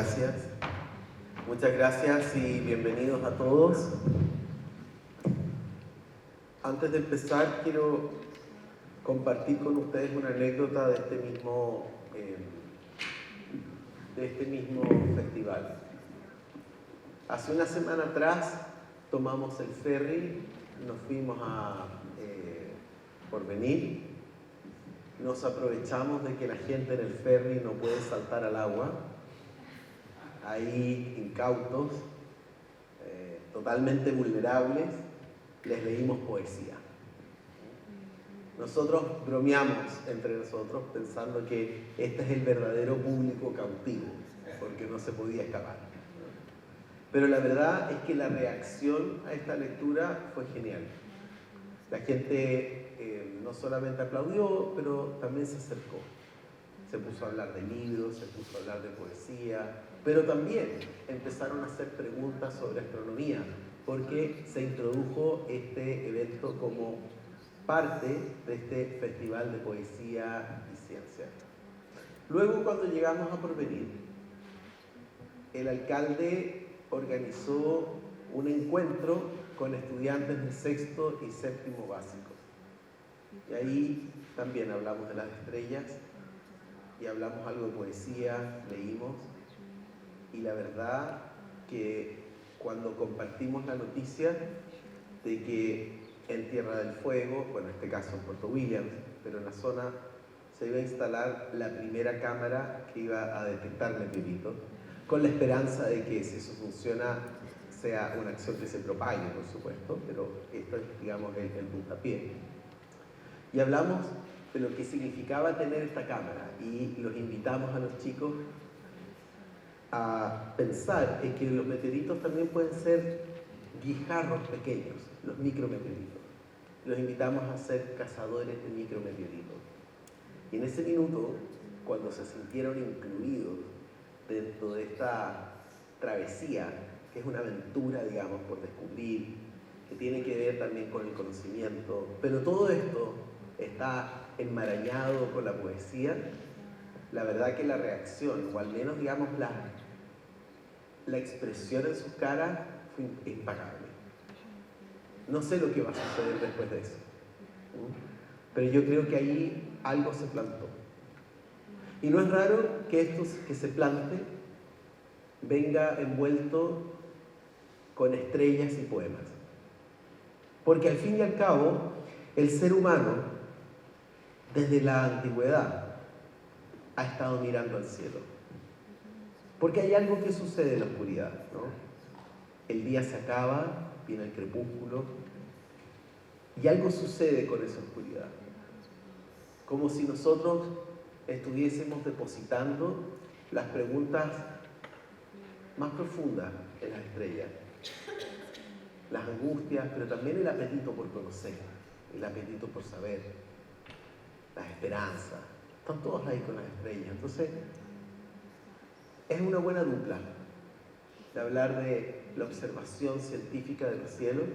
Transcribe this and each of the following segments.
gracias. Muchas gracias y bienvenidos a todos. Antes de empezar, quiero compartir con ustedes una anécdota de este mismo festival. Hace una semana atrás tomamos el ferry, nos fuimos a Porvenir. Nos aprovechamos de que la gente en el ferry no puede saltar al agua. Ahí, incautos, totalmente vulnerables, les leímos poesía. Nosotros bromeamos entre nosotros pensando que este es el verdadero público cautivo, porque no se podía escapar. Pero la verdad es que la reacción a esta lectura fue genial. La gente no solamente aplaudió, pero también se acercó. Se puso a hablar de libros, se puso a hablar de poesía, pero también empezaron a hacer preguntas sobre astronomía, porque se introdujo este evento como parte de este festival de poesía y ciencia. Luego, cuando llegamos a Porvenir, el alcalde organizó un encuentro con estudiantes de sexto y séptimo básico. Y ahí también hablamos de las estrellas y hablamos algo de poesía, leímos. Y la verdad que cuando compartimos la noticia de que en Tierra del Fuego, bueno, en este caso en Puerto Williams, pero en la zona se iba a instalar la primera cámara que iba a detectar meteoritos, con la esperanza de que si eso funciona sea una acción que se propague, por supuesto, pero esto es, digamos, el puntapié. Y hablamos de lo que significaba tener esta cámara y los invitamos a los chicos a pensar en que los meteoritos también pueden ser guijarros pequeños, los micrometeoritos. Los invitamos a ser cazadores de micrometeoritos. Y en ese minuto, cuando se sintieron incluidos dentro de esta travesía, que es una aventura, digamos, por descubrir, que tiene que ver también con el conocimiento, pero todo esto está enmarañado con la poesía, la verdad que la reacción, o al menos, digamos, la expresión en sus caras fue impagable. No sé lo que va a suceder después de eso, pero yo creo que ahí algo se plantó. Y no es raro que esto que se plante venga envuelto con estrellas y poemas. Porque al fin y al cabo, el ser humano, desde la antigüedad, ha estado mirando al cielo. Porque hay algo que sucede en la oscuridad, ¿no? El día se acaba, viene el crepúsculo, y algo sucede con esa oscuridad. Como si nosotros estuviésemos depositando las preguntas más profundas en las estrellas. Las angustias, pero también el apetito por conocer, el apetito por saber, las esperanzas. Están todos ahí con las estrellas. Entonces, es una buena dupla de hablar de la observación científica de los cielos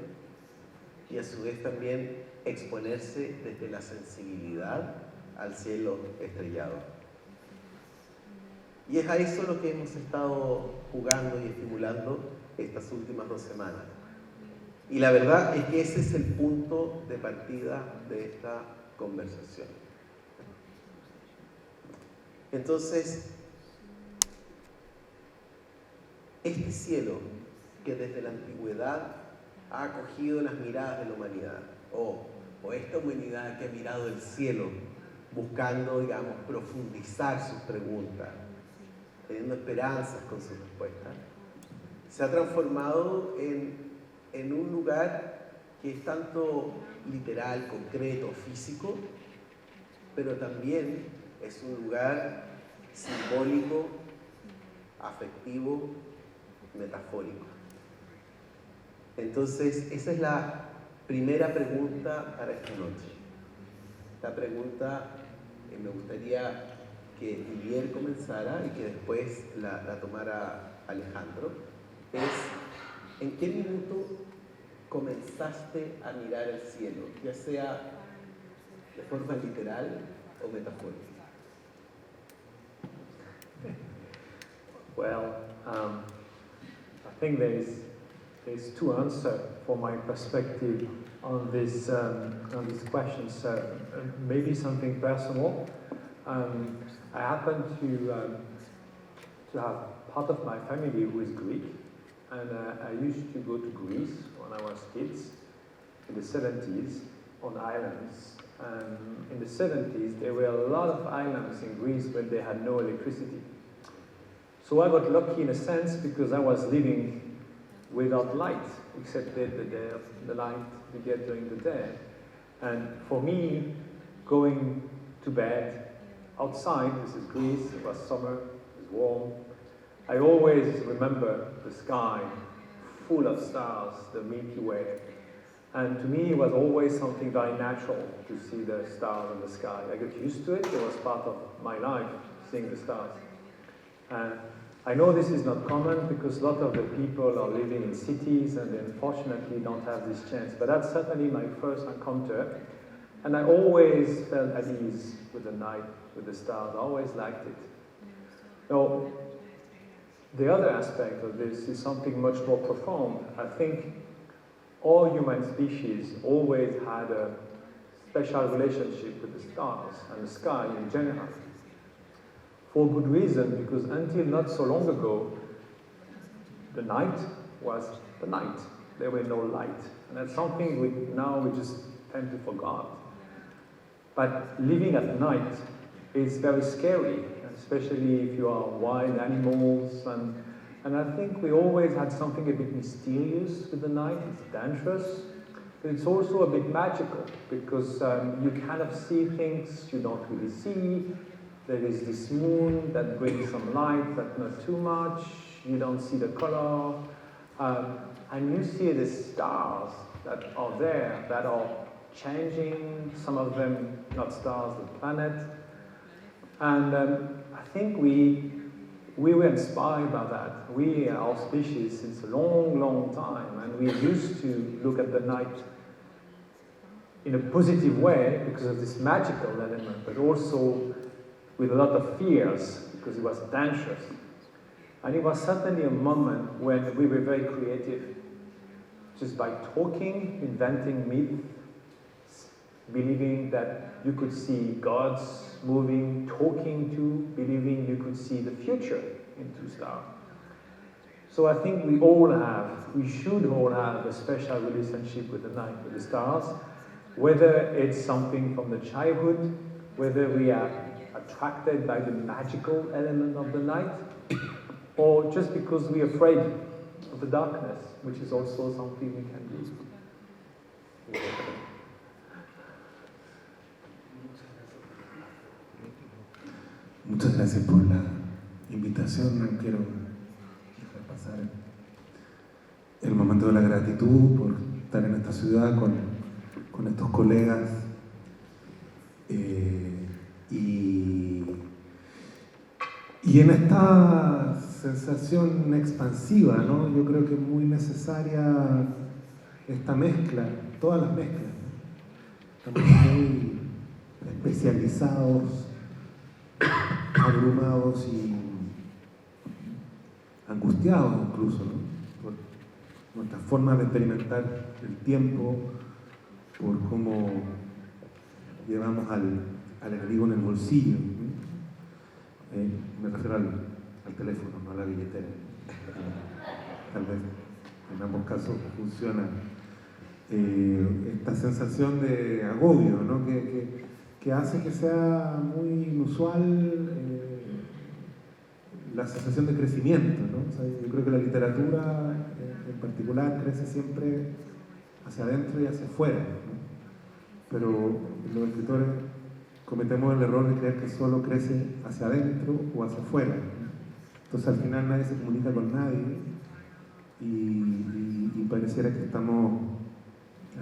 y a su vez también exponerse desde la sensibilidad al cielo estrellado. Y es a eso lo que hemos estado jugando y estimulando estas últimas 2 semanas. Y la verdad es que ese es el punto de partida de esta conversación. Entonces, este cielo que desde la antigüedad ha acogido las miradas de la humanidad, o esta humanidad que ha mirado el cielo buscando, digamos, profundizar sus preguntas, teniendo esperanzas con sus respuestas, se ha transformado en un lugar que es tanto literal, concreto, físico, pero también es un lugar simbólico, afectivo, metafórico. Entonces, esa es la primera pregunta para esta noche. La pregunta que me gustaría que Ilier comenzara y que después la tomara Alejandro es: ¿en qué minuto comenzaste a mirar el cielo, ya sea de forma literal o metafórica? Well, I think there's two answers for my perspective on this question. So maybe something personal. I happen to have part of my family who is Greek, and I used to go to Greece when I was kids in the 70s on islands. And in the 70s, there were a lot of islands in Greece where they had no electricity. So I got lucky in a sense because I was living without light, except the light we get during the day. And for me, going to bed outside, this is Greece, it was summer, it was warm, I always remember the sky full of stars, the Milky Way. And to me, it was always something very natural to see the stars in the sky. I got used to it. It was part of my life, seeing the stars. And I know this is not common because a lot of the people are living in cities and they unfortunately don't have this chance. But that's certainly my first encounter. And I always felt at ease with the night, with the stars. I always liked it. Now, the other aspect of this is something much more profound. I think all human species always had a special relationship with the stars and the sky in general. For good reason, because until not so long ago, the night was the night. There were no light. And that's something we just tend to forget. But living at night is very scary, especially if you are wild animals. And I think we always had something a bit mysterious with the night. It's dangerous, but it's also a bit magical because you kind of see things you don't really see. There is this moon that brings some light, but not too much. You don't see the color. And you see the stars that are there, that are changing. Some of them, not stars, but planets. And I think we were inspired by that. We, our species, since a long, long time, and we used to look at the night in a positive way because of this magical element, but also with a lot of fears because it was dangerous. And it was certainly a moment when we were very creative, just by talking, inventing myths, believing that you could see gods moving, talking to, believing you could see the future into stars. So I think we should all have a special relationship with the night, with the stars, whether it's something from the childhood, whether we are attracted by the magical element of the night, or just because we're afraid of the darkness, which is also something we can do. Muchas gracias por la invitación. No quiero dejar pasar el momento de la gratitud por estar en esta ciudad con estos colegas y en esta sensación expansiva, ¿no? Yo creo que es muy necesaria esta mezcla, todas las mezclas. Estamos muy especializados, abrumados y angustiados incluso, ¿no? Por nuestra forma de experimentar el tiempo, por cómo llevamos al enemigo en el bolsillo, ¿no? Me refiero al teléfono, no a la billetera. Tal vez en ambos casos funciona esta sensación de agobio, ¿no? que hace que sea muy inusual la sensación de crecimiento, ¿no? O sea, yo creo que la literatura en particular crece siempre hacia adentro y hacia afuera, ¿no? Pero los escritores cometemos el error de creer que solo crece hacia adentro o hacia afuera, ¿no? Entonces al final nadie se comunica con nadie y pareciera que estamos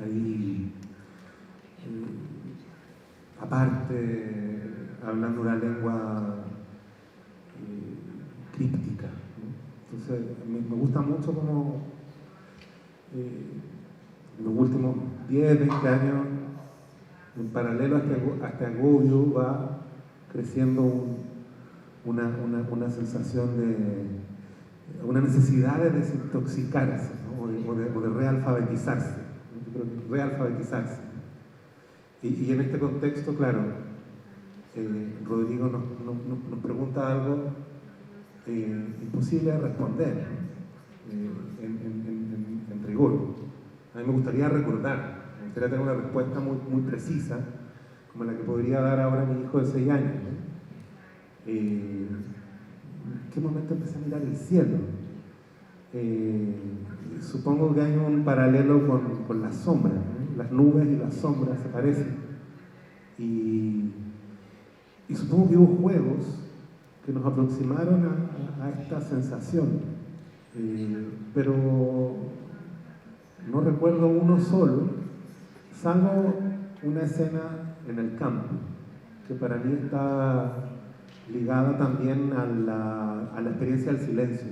ahí aparte, hablando una lengua críptica, ¿no? Entonces me gusta mucho como en los últimos 10, 20 años, en paralelo a este agobio, va creciendo una sensación una necesidad de desintoxicarse, ¿no? o de realfabetizarse, ¿no? Realfabetizarse. Y en este contexto, claro, Rodrigo nos pregunta algo imposible de responder, ¿no? en rigor. A mí me gustaría recordar, me gustaría tener una respuesta muy precisa, como la que podría dar ahora mi hijo de 6 años, ¿no? ¿En qué momento empecé a mirar el cielo? Supongo que hay un paralelo con las sombras, ¿no? Las nubes y las sombras se parecen. Y supongo que hubo juegos que nos aproximaron a esta sensación, pero no recuerdo uno solo, salvo una escena en el campo, que para mí está ligada también a la experiencia del silencio,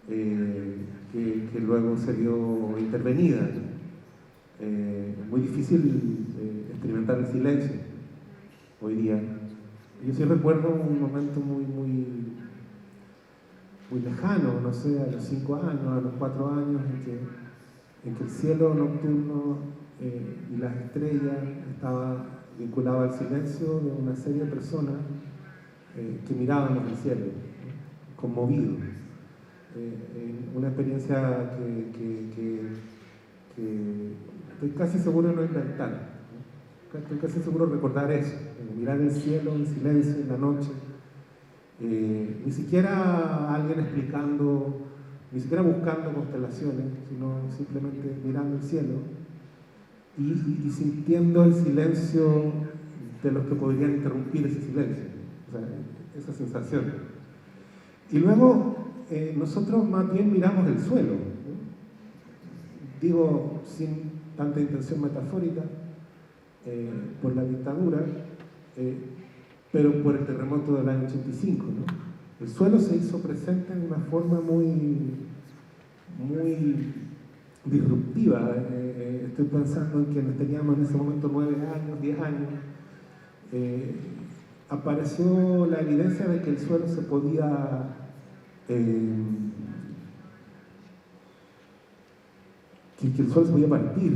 que luego se vio intervenida. Es muy difícil experimentar el silencio hoy día. Yo sí recuerdo un momento muy lejano, no sé, a los 5 años, a los 4 años, en que el cielo nocturno y las estrellas estaba vinculado al silencio de una serie de personas que mirábamos el cielo, conmovidos. Una experiencia que estoy casi seguro de no inventar, ¿no? Estoy casi seguro de recordar eso, mirar el cielo en silencio en la noche, ni siquiera alguien explicando, ni siquiera buscando constelaciones, sino simplemente mirando el cielo y sintiendo el silencio de los que podrían interrumpir ese silencio, o sea, esa sensación. Y luego nosotros más bien miramos el suelo, ¿no? Digo, sin tanta intención metafórica, por la dictadura, pero por el terremoto del año 85, ¿no? El suelo se hizo presente en una forma muy disruptiva. Estoy pensando en quienes teníamos en ese momento 9 años, 10 años. Apareció la evidencia de que el suelo se podía que el suelo se podía partir,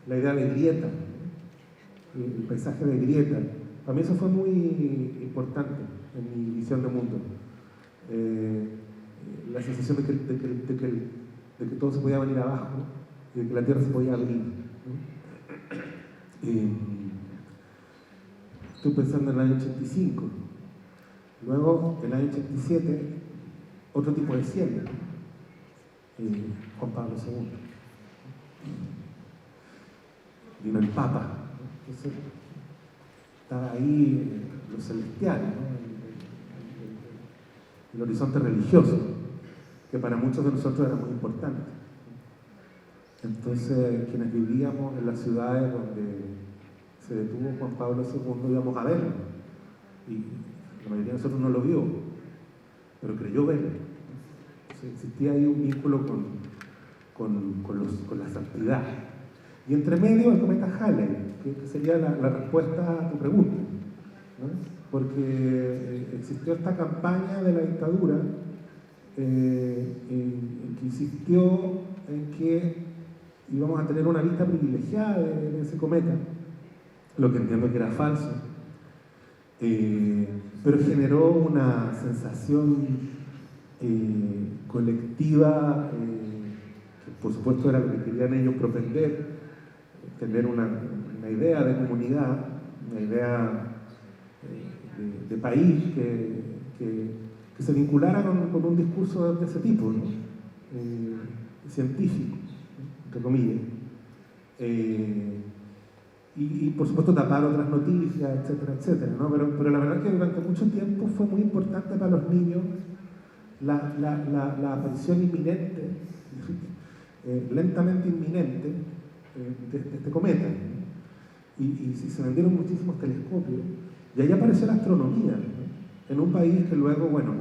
la idea de grieta, el paisaje de grieta. Para mí eso fue muy importante en mi visión de mundo. La sensación de que todo se podía venir abajo y de que la tierra se podía abrir, ¿no? Estoy pensando en el año 85. Luego, en el año 87, otro tipo de cielo, Juan Pablo II. Vino el Papa, ¿no? Entonces, estaba ahí lo celestial, ¿no? El horizonte religioso, que para muchos de nosotros era muy importante. Entonces, quienes vivíamos en las ciudades donde se detuvo Juan Pablo II íbamos a verlo, y la mayoría de nosotros no lo vio, pero creyó verlo. Entonces, existía ahí un vínculo con la santidad. Y entre medio el cometa Halley, que sería la respuesta a tu pregunta, ¿no? Porque existió esta campaña de la dictadura que insistió en que íbamos a tener una vista privilegiada de ese cometa, lo que entiendo que era falso, pero generó una sensación colectiva, que por supuesto era lo que querían ellos propender, tener una idea de comunidad, una idea de país que se vinculara con un discurso de ese tipo, ¿no? Científico, entre comillas. Y por supuesto tapar otras noticias, etcétera, etcétera, ¿no? Pero la verdad es que durante mucho tiempo fue muy importante para los niños la aparición inminente, lentamente inminente, de este cometa. Y se vendieron muchísimos telescopios, y ahí apareció la astronomía, ¿no? En un país que luego, bueno,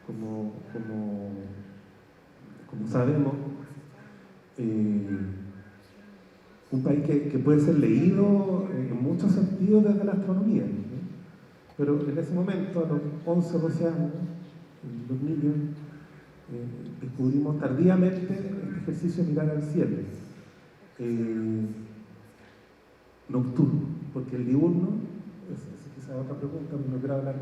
como sabemos, un país que puede ser leído en muchos sentidos desde la astronomía, ¿no? Pero en ese momento, a los 11 o 12 años, los niños descubrimos tardíamente este ejercicio de mirar al cielo nocturno, porque el diurno, esa es otra pregunta, no quiero hablar.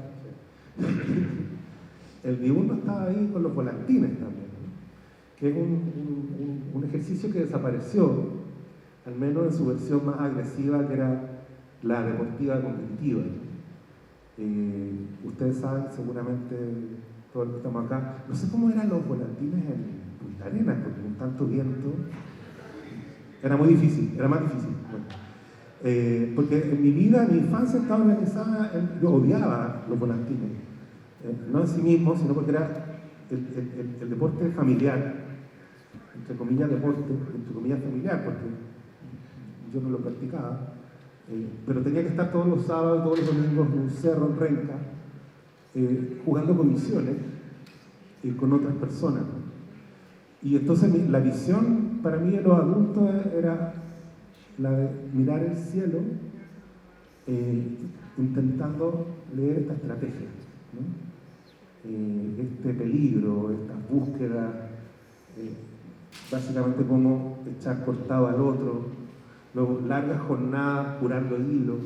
El diurno estaba ahí con los volantines también, ¿no? Que es un ejercicio que desapareció, al menos en su versión más agresiva, que era la deportiva competitiva. Ustedes saben, seguramente, todos los que estamos acá, no sé cómo eran los volantines en Punta Arenas, porque con tanto viento era muy difícil, era más difícil. Bueno, porque en mi vida, mi infancia estaba organizada, yo odiaba los volantines, no en sí mismo, sino porque era el deporte familiar, entre comillas deporte, entre comillas familiar, porque yo no lo practicaba, pero tenía que estar todos los sábados, todos los domingos en un cerro en Renca, jugando con misiones y con otras personas. Y entonces la visión para mí de los adultos era la de mirar el cielo intentando leer esta estrategia, ¿no? Este peligro, estas búsquedas, básicamente cómo echar cortado al otro, luego largas jornadas curando hilo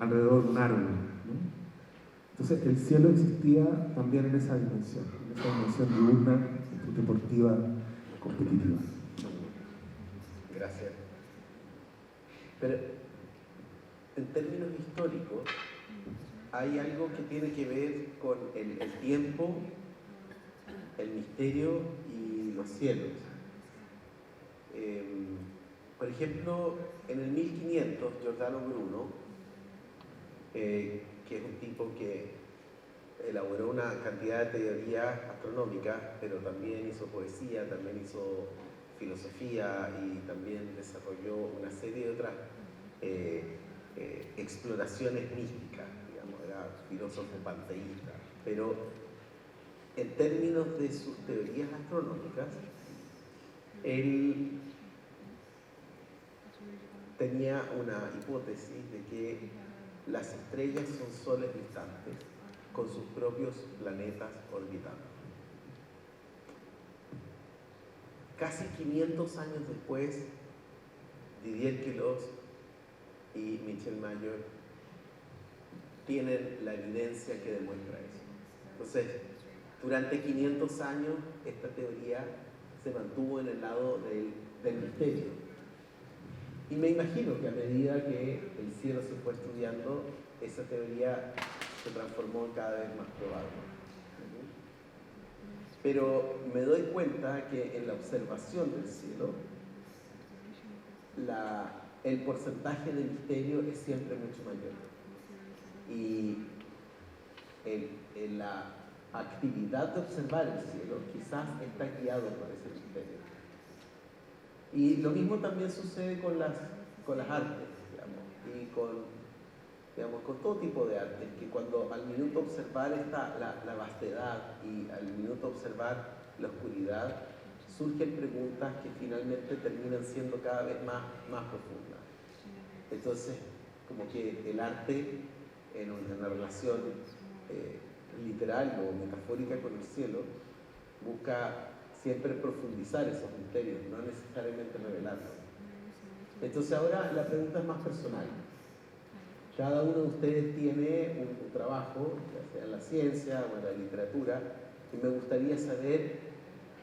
alrededor de un árbol, ¿no? Entonces el cielo existía también en esa dimensión diurna, deportiva, competitiva. Gracias. Pero en términos históricos, hay algo que tiene que ver con el tiempo, el misterio y los cielos. Por ejemplo, en el 1500, Giordano Bruno, que es un tipo que elaboró una cantidad de teorías astronómicas, pero también hizo poesía, también hizo filosofía y también desarrolló una serie de otras exploraciones místicas, digamos, era filósofo panteísta, pero en términos de sus teorías astronómicas, él tenía una hipótesis de que las estrellas son soles distantes con sus propios planetas orbitando. Casi 500 años después, Didier Queloz y Michel Mayor tienen la evidencia que demuestra eso. Entonces, durante 500 años, esta teoría se mantuvo en el lado del misterio. Y me imagino que a medida que el cielo se fue estudiando, esa teoría se transformó cada vez más probable. Pero me doy cuenta que en la observación del cielo, el porcentaje de misterio es siempre mucho mayor. Y la actividad de observar el cielo quizás está guiado por ese misterio. Y lo mismo también sucede con las artes, digamos, y con todo tipo de artes, que cuando al minuto observar la vastedad y al minuto observar la oscuridad, surgen preguntas que finalmente terminan siendo cada vez más profundas. Entonces, como que el arte, en una relación literal o metafórica con el cielo, busca siempre profundizar esos misterios, no necesariamente revelarlos. Entonces ahora la pregunta es más personal. Cada uno de ustedes tiene un trabajo, ya sea en la ciencia o en la literatura, y me gustaría saber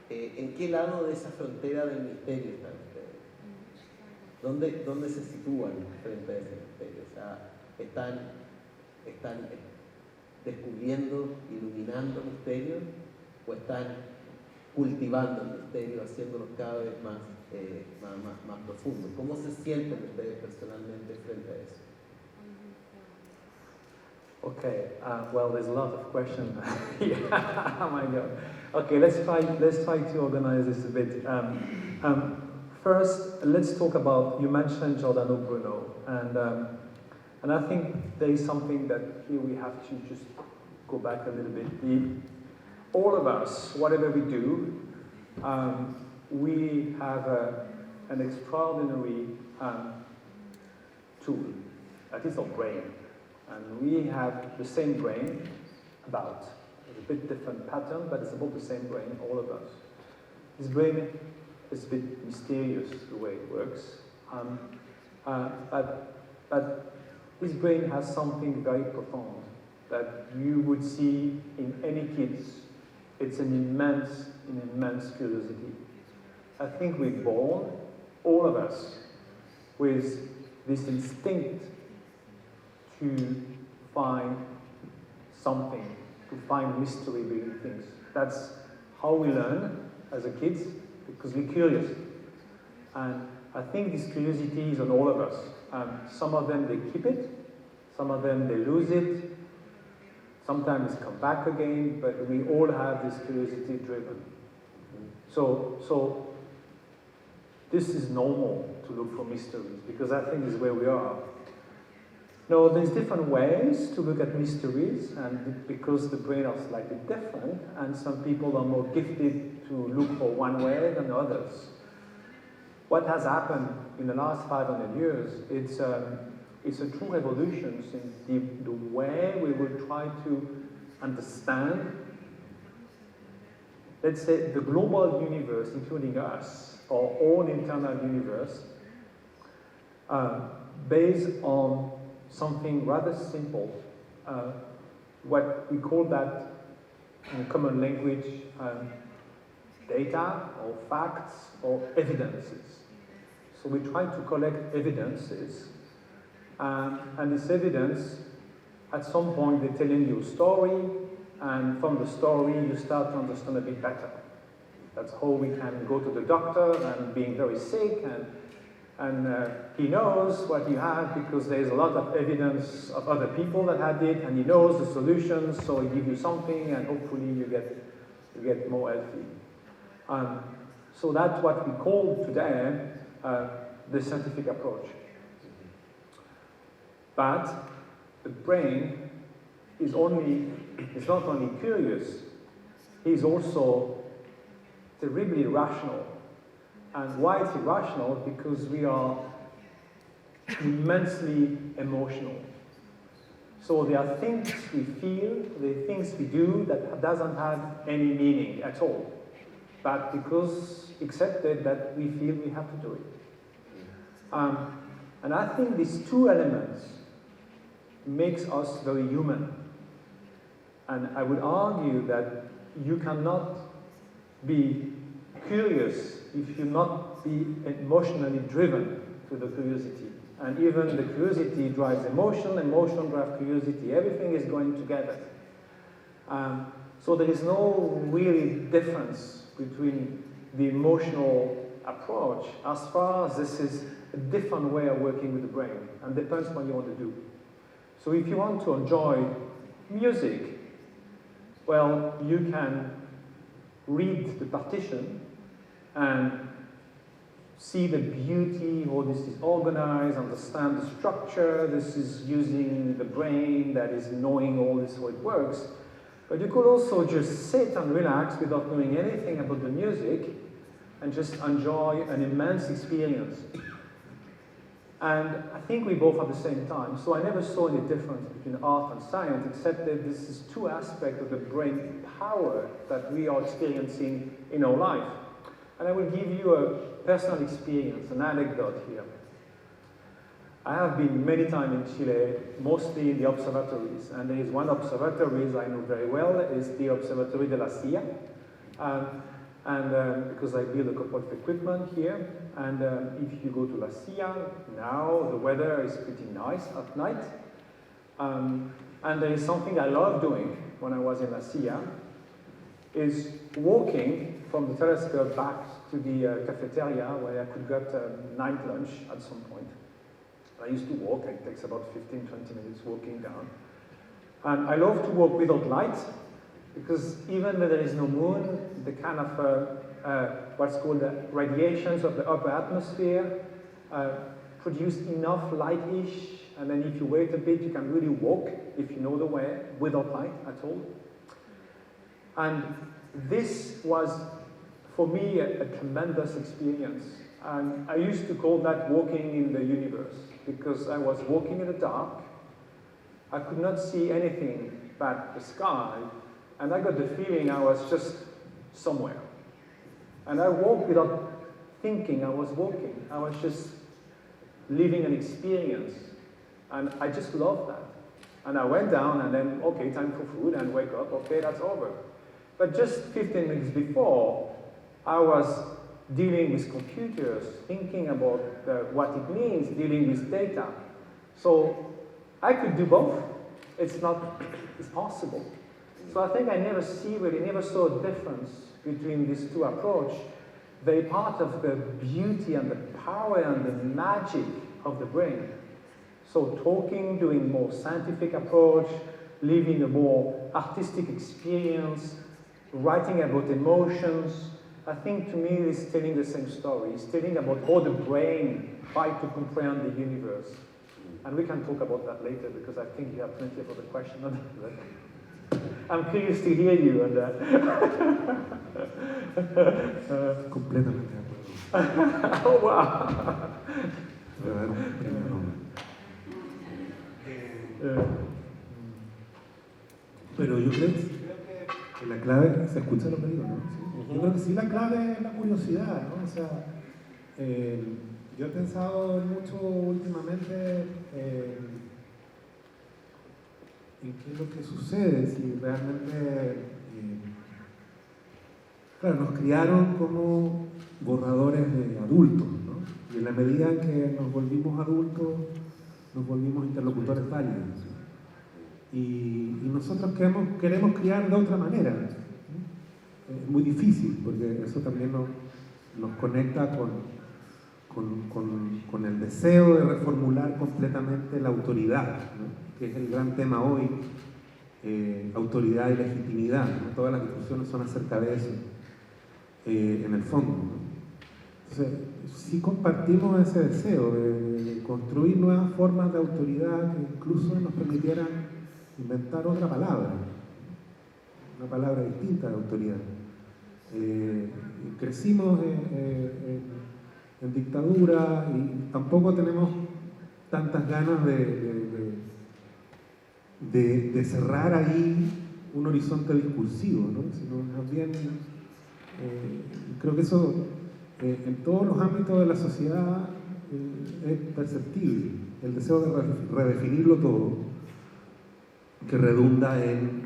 en qué lado de esa frontera del misterio están ustedes. ¿Dónde se sitúan frente a ese misterio? O sea, ¿están descubriendo, iluminando misterios o están cultivando el misterio, haciéndolo cada vez más profundo? ¿Cómo se sienten ustedes personalmente frente a eso? Okay, well, there's a lot of questions. Yeah, oh my God. Okay, let's try to organize this a bit. First, let's talk about, you mentioned Giordano Bruno, and I think there is something that here we have to just go back a little bit. All of us, whatever we do, we have an extraordinary tool, that is our brain. And we have the same brain, about It's a bit different pattern, but it's about the same brain, all of us. This brain is a bit mysterious the way it works. But this brain has something very profound that you would see in any kids. It's an immense curiosity. I think we're born, all of us, with this instinct to find something, to find mystery behind things. That's how we learn as a kids, because we're curious. And I think this curiosity is on all of us. Some of them, they keep it. Some of them, they lose it. Sometimes come back again, but we all have this curiosity driven. So this is normal to look for mysteries, because I think this is where we are. Now, there's different ways to look at mysteries, and because the brain are slightly different, and some people are more gifted to look for one way than others. What has happened in the last 500 years, it's a true revolution in the way we will try to understand, let's say, the global universe, including us, our own internal universe, based on something rather simple, what we call that in common language data or facts or evidences. So we try to collect evidences, and this evidence, at some point they're telling you a story, and from the story you start to understand a bit better. That's how we can go to the doctor and being very sick, and he knows what you have because there's a lot of evidence of other people that had it, and he knows the solutions, so he gives you something, and hopefully you get more healthy. So that's what we call today the scientific approach. But the brain is not only curious, he's also terribly irrational. And why it's irrational? Because we are immensely emotional. So there are things we feel, there are things we do that doesn't have any meaning at all. But because accepted that we feel we have to do it. And I think these two elements makes us very human. And I would argue that you cannot be curious if you not be emotionally driven to the curiosity. And even the curiosity drives emotion drives curiosity. Everything is going together. So there is no really difference between the emotional approach as far as this is a different way of working with the brain, and depends on what you want to do. So if you want to enjoy music, well, you can read the partition and see the beauty, how this is organized, understand the structure, this is using the brain that is knowing all this, how it works. But you could also just sit and relax without knowing anything about the music and just enjoy an immense experience. And I think we both at the same time. So I never saw any difference between art and science, except that this is two aspects of the brain power that we are experiencing in our life. And I will give you a personal experience, an anecdote here. I have been many times in Chile, mostly in the observatories. And there is one observatory I know very well, is the Observatory de la Silla. Because I build a couple of equipment here, and if you go to La Silla, now the weather is pretty nice at night. And there is something I love doing when I was in La Silla, is walking from the telescope back to the cafeteria where I could get night lunch at some point. I used to walk, it takes about 15, 20 minutes walking down. And I love to walk without light, because even when there is no moon, the kind of what's called the radiations of the upper atmosphere produce enough light-ish, and then if you wait a bit, you can really walk, if you know the way, without light at all. And this was, for me, a tremendous experience. And I used to call that walking in the universe, because I was walking in the dark. I could not see anything but the sky, and I got the feeling I was just somewhere. And I walked without thinking I was walking. I was just living an experience. And I just loved that. And I went down and then, okay, time for food, and wake up, okay, that's over. But just 15 minutes before, I was dealing with computers, thinking about what it means, dealing with data. So I could do both. It's possible. So I think I never saw a difference between these two approaches. They're part of the beauty and the power and the magic of the brain. So talking, doing more scientific approach, living a more artistic experience, writing about emotions, I think to me it's telling the same story. It's telling about how the brain tries to comprehend the universe. And we can talk about that later because I think you have plenty of other questions on that. I'm curious to hear you on that. Completamente de acuerdo. Oh, wow. Voy a dar un premio Nobel. Pero yo creo que la clave, se escucha lo que digo, ¿no? ¿Sí? Yo creo que sí la clave es la curiosidad, ¿no? O sea, yo he pensado mucho últimamente en qué es lo que sucede si realmente, claro, nos criaron como borradores de adultos, ¿no? Y en la medida en que nos volvimos adultos, nos volvimos interlocutores válidos. Y nosotros queremos criar de otra manera. Es muy difícil, porque eso también nos conecta con el deseo de reformular completamente la autoridad, ¿no? Que es el gran tema hoy, autoridad y legitimidad, ¿no? Todas las discusiones son acerca de eso, en el fondo, ¿no? Entonces, sí compartimos ese deseo de construir nuevas formas de autoridad que incluso nos permitieran inventar otra palabra, una palabra distinta de autoridad. Crecimos en dictadura y tampoco tenemos tantas ganas de cerrar ahí un horizonte discursivo, ¿no? Sino más bien creo que eso en todos los ámbitos de la sociedad es perceptible, el deseo de redefinirlo todo, que redunda en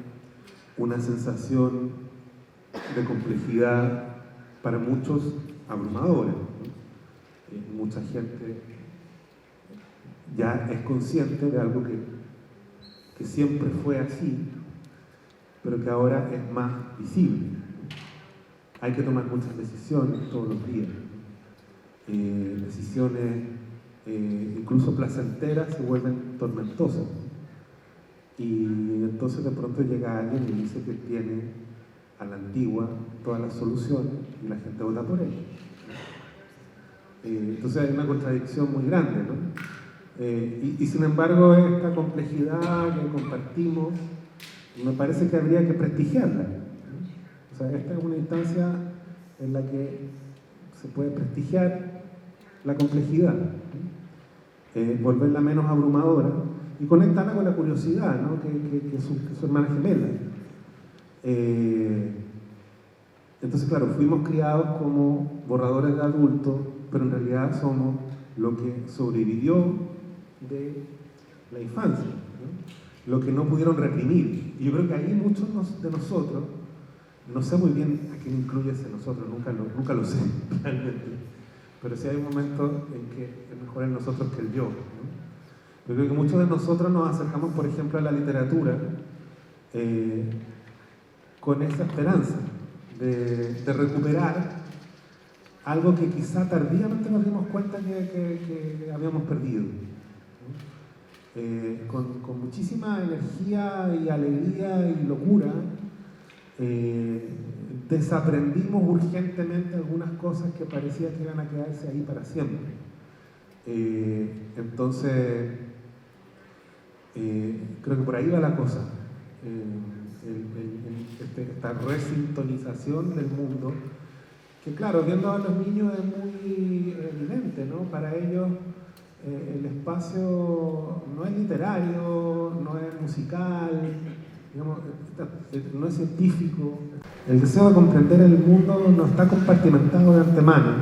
una sensación de complejidad para muchos abrumadora, ¿no? Mucha gente ya es consciente de algo que siempre fue así, pero que ahora es más visible. Hay que tomar muchas decisiones todos los días. Decisiones incluso placenteras se vuelven tormentosas. Y entonces de pronto llega alguien y dice que tiene a la antigua todas las soluciones y la gente vota por ella. Entonces hay una contradicción muy grande, ¿no? Y sin embargo esta complejidad que compartimos me parece que habría que prestigiarla, ¿no? O sea, esta es una instancia en la que se puede prestigiar la complejidad, ¿no? Volverla menos abrumadora y conectarla con la curiosidad, ¿no? que es su hermana gemela. Entonces, claro, fuimos criados como borradores de adultos, pero en realidad somos lo que sobrevivió de la infancia, ¿no? Lo que no pudieron reprimir. Y yo creo que ahí muchos de nosotros, no sé muy bien a quién incluye ese nosotros, nunca lo sé realmente, pero sí hay momentos en que es mejor el nosotros que el yo, ¿no? Yo creo que muchos de nosotros nos acercamos, por ejemplo, a la literatura con esa esperanza de recuperar algo que quizá tardíamente nos dimos cuenta que habíamos perdido, ¿no? Con muchísima energía y alegría y locura, desaprendimos urgentemente algunas cosas que parecía que iban a quedarse ahí para siempre. Entonces, creo que por ahí va la cosa. Esta resintonización del mundo, que claro, viendo a los niños es muy evidente, ¿no? Para ellos el espacio no es literario, no es musical, digamos, no es científico. El deseo de comprender el mundo no está compartimentado de antemano.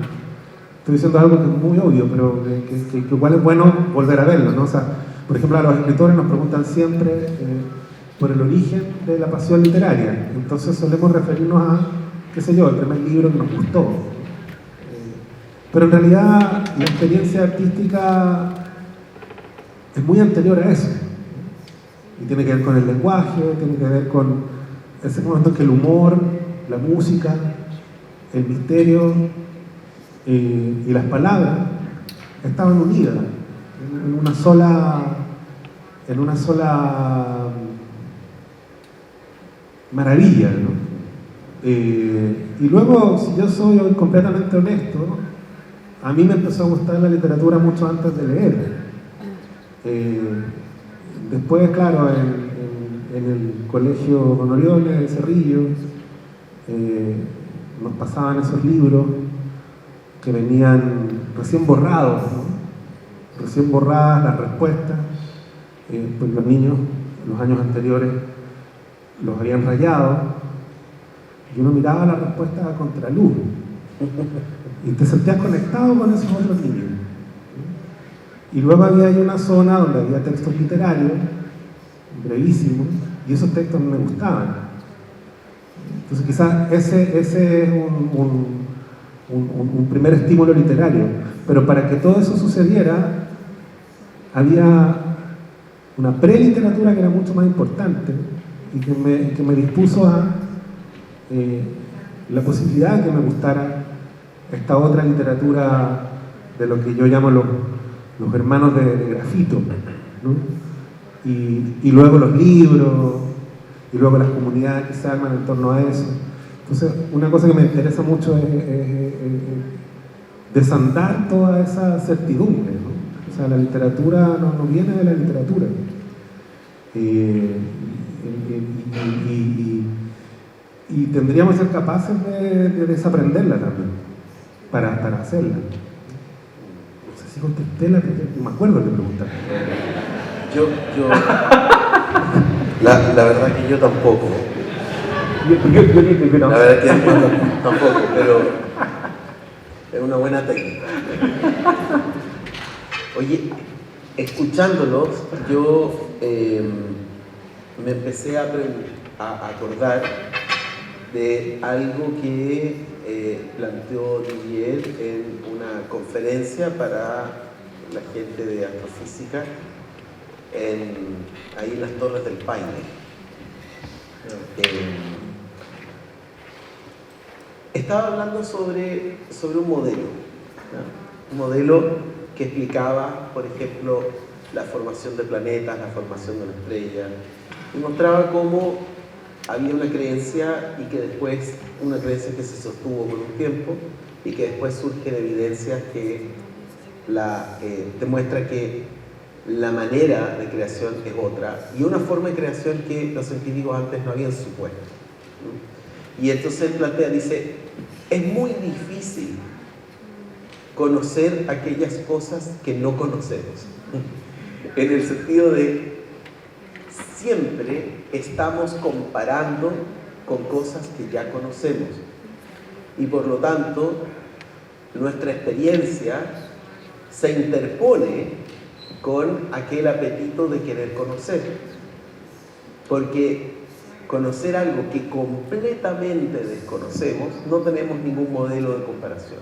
Estoy diciendo algo que es muy obvio, pero que igual es bueno volver a verlo, ¿no? O sea, por ejemplo, a los escritores nos preguntan siempre por el origen de la pasión literaria. Entonces solemos referirnos a, qué sé yo, el primer libro que nos gustó. Pero en realidad la experiencia artística es muy anterior a eso. Y tiene que ver con el lenguaje, tiene que ver con ese momento en que el humor, la música, el misterio y las palabras estaban unidas en una sola maravilla, ¿no? Y luego, si yo soy hoy completamente honesto, a mí me empezó a gustar la literatura mucho antes de leer. Después, claro, en el colegio Don Oriones de Cerrillo, nos pasaban esos libros que venían recién borrados, ¿no? Recién borradas las respuestas, pues los niños, los años anteriores, los habían rayado, y uno miraba las respuestas a contraluz, y te sentías conectado con esos otros niños. Y luego había ahí una zona donde había textos literarios, brevísimos, y esos textos me gustaban. Entonces quizás ese es un primer estímulo literario, pero para que todo eso sucediera, había una preliteratura que era mucho más importante y que me dispuso a la posibilidad de que me gustara esta otra literatura de lo que yo llamo los hermanos de grafito, ¿no? Y luego los libros, y luego las comunidades que se arman en torno a eso. Entonces, una cosa que me interesa mucho es desandar toda esa certidumbre, ¿no? O sea, la literatura no viene de la literatura. Y tendríamos que ser capaces de desaprenderla también, para hacerla. No sé si contesté no me acuerdo de preguntar. La verdad que yo tampoco. La verdad que yo tampoco, pero es una buena técnica. Oye, escuchándolos, yo me empecé a acordar de algo que planteó Didier en una conferencia para la gente de astrofísica ahí en las Torres del Paine. Estaba hablando sobre un modelo, ¿no? Un modelo que explicaba, por ejemplo, la formación de planetas, la formación de una estrella, y mostraba cómo había una creencia y que después, una creencia que se sostuvo por un tiempo y que después surgen evidencias que demuestra que la manera de creación es otra y una forma de creación que los científicos antes no habían supuesto, ¿no? Y entonces él plantea, dice, es muy difícil conocer aquellas cosas que no conocemos, en el sentido de siempre estamos comparando con cosas que ya conocemos y por lo tanto nuestra experiencia se interpone con aquel apetito de querer conocer, porque conocer algo que completamente desconocemos, no tenemos ningún modelo de comparación.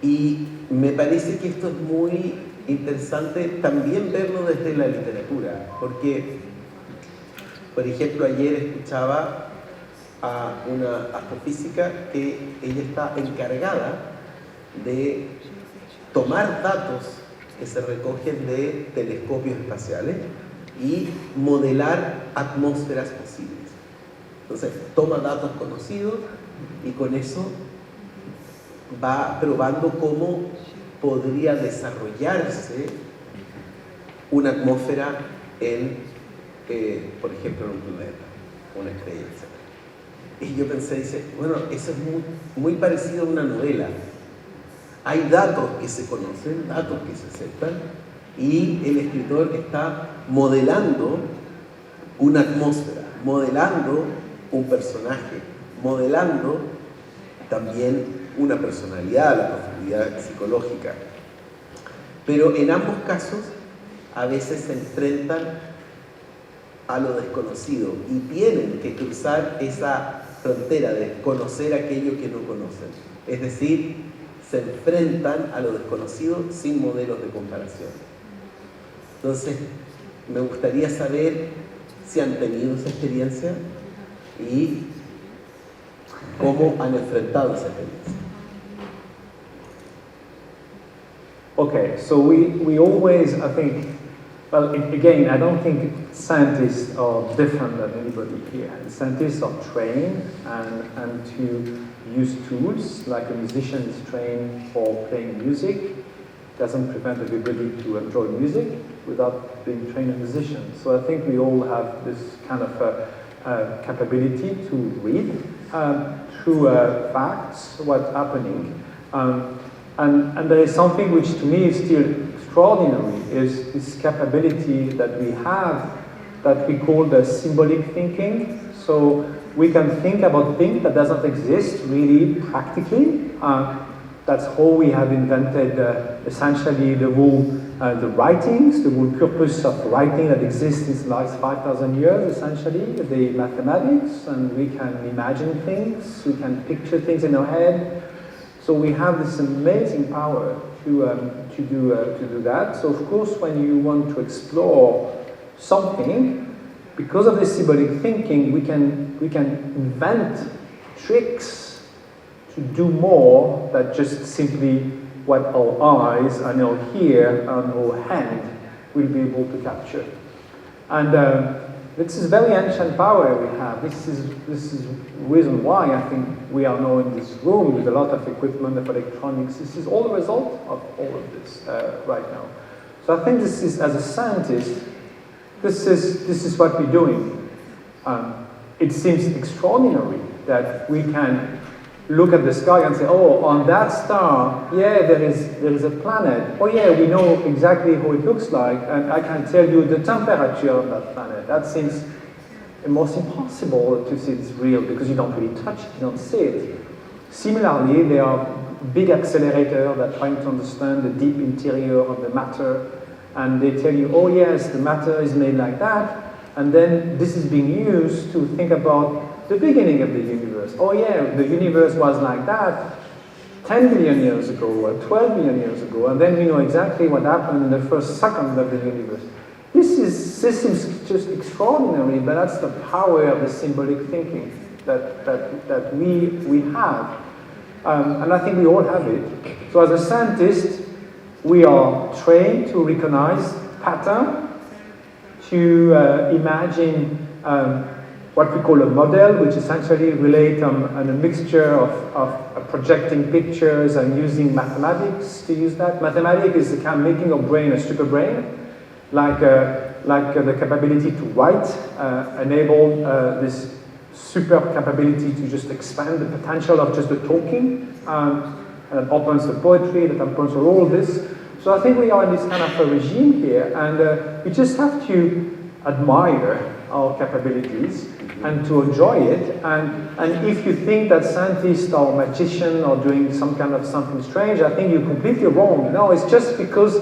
Y me parece que esto es muy interesante también verlo desde la literatura, porque, por ejemplo, ayer escuchaba a una astrofísica que ella está encargada de tomar datos que se recogen de telescopios espaciales y modelar atmósferas posibles. Entonces, toma datos conocidos y con eso va probando cómo podría desarrollarse una atmósfera en, por ejemplo, en un planeta, una estrella, etc. Y yo pensé, dice, bueno, eso es muy parecido a una novela. Hay datos que se conocen, datos que se aceptan, y el escritor está modelando una atmósfera, modelando un personaje, modelando también una personalidad, la profundidad psicológica. Pero en ambos casos a veces se enfrentan a lo desconocido y tienen que cruzar esa frontera de conocer aquello que no conocen. Es decir, se enfrentan a lo desconocido sin modelos de comparación. Entonces, me gustaría saber si han tenido esa experiencia y cómo han enfrentado esa experiencia. Okay, so we always, I think, well, again, I don't think scientists are different than anybody here. Scientists are trained and to use tools, like a musician is trained for playing music. Doesn't prevent everybody to enjoy music without being trained a musician. So I think we all have this kind of capability to read through facts, what's happening. And there is something which to me is still extraordinary, is this capability that we have that we call the symbolic thinking. So we can think about things that doesn't exist really practically. That's how we have invented essentially the writings, the whole purpose of writing that exists since the last 5,000 years, essentially, the mathematics, and we can imagine things, we can picture things in our head. So we have this amazing power to do that. So of course, when you want to explore something, because of this symbolic thinking, we can invent tricks to do more than just simply what our eyes and our ear and our hand will be able to capture. And this is very ancient power we have. This is the reason why I think we are now in this room with a lot of equipment of electronics. This is all the result of all of this right now. So I think this is, as a scientist, this is what we're doing. It seems extraordinary that we can look at the sky and say, oh, on that star, yeah, there is a planet. Oh yeah, we know exactly how it looks like, and I can tell you the temperature of that planet. That seems almost impossible to see it's real, because you don't really touch it, you don't see it. Similarly, there are big accelerators that are trying to understand the deep interior of the matter, and they tell you, oh yes, the matter is made like that, and then this is being used to think about the beginning of the universe. Oh yeah, the universe was like that 10 billion years ago or 12 billion years ago, and then we know exactly what happened in the first second of the universe. This seems just extraordinary, but that's the power of the symbolic thinking that we have. And I think we all have it. So as a scientist, we are trained to recognize pattern, to imagine what we call a model, which essentially relate on a mixture of projecting pictures and using mathematics to use that. Mathematics is the kind of making our brain a super brain, like the capability to write, enable this super capability to just expand the potential of just the talking, and that opens the poetry, that opens all this. So I think we are in this kind of a regime here, and we just have to admire our capabilities and to enjoy it. And if you think that scientists or magicians are doing some kind of something strange, I think you're completely wrong. No, it's just because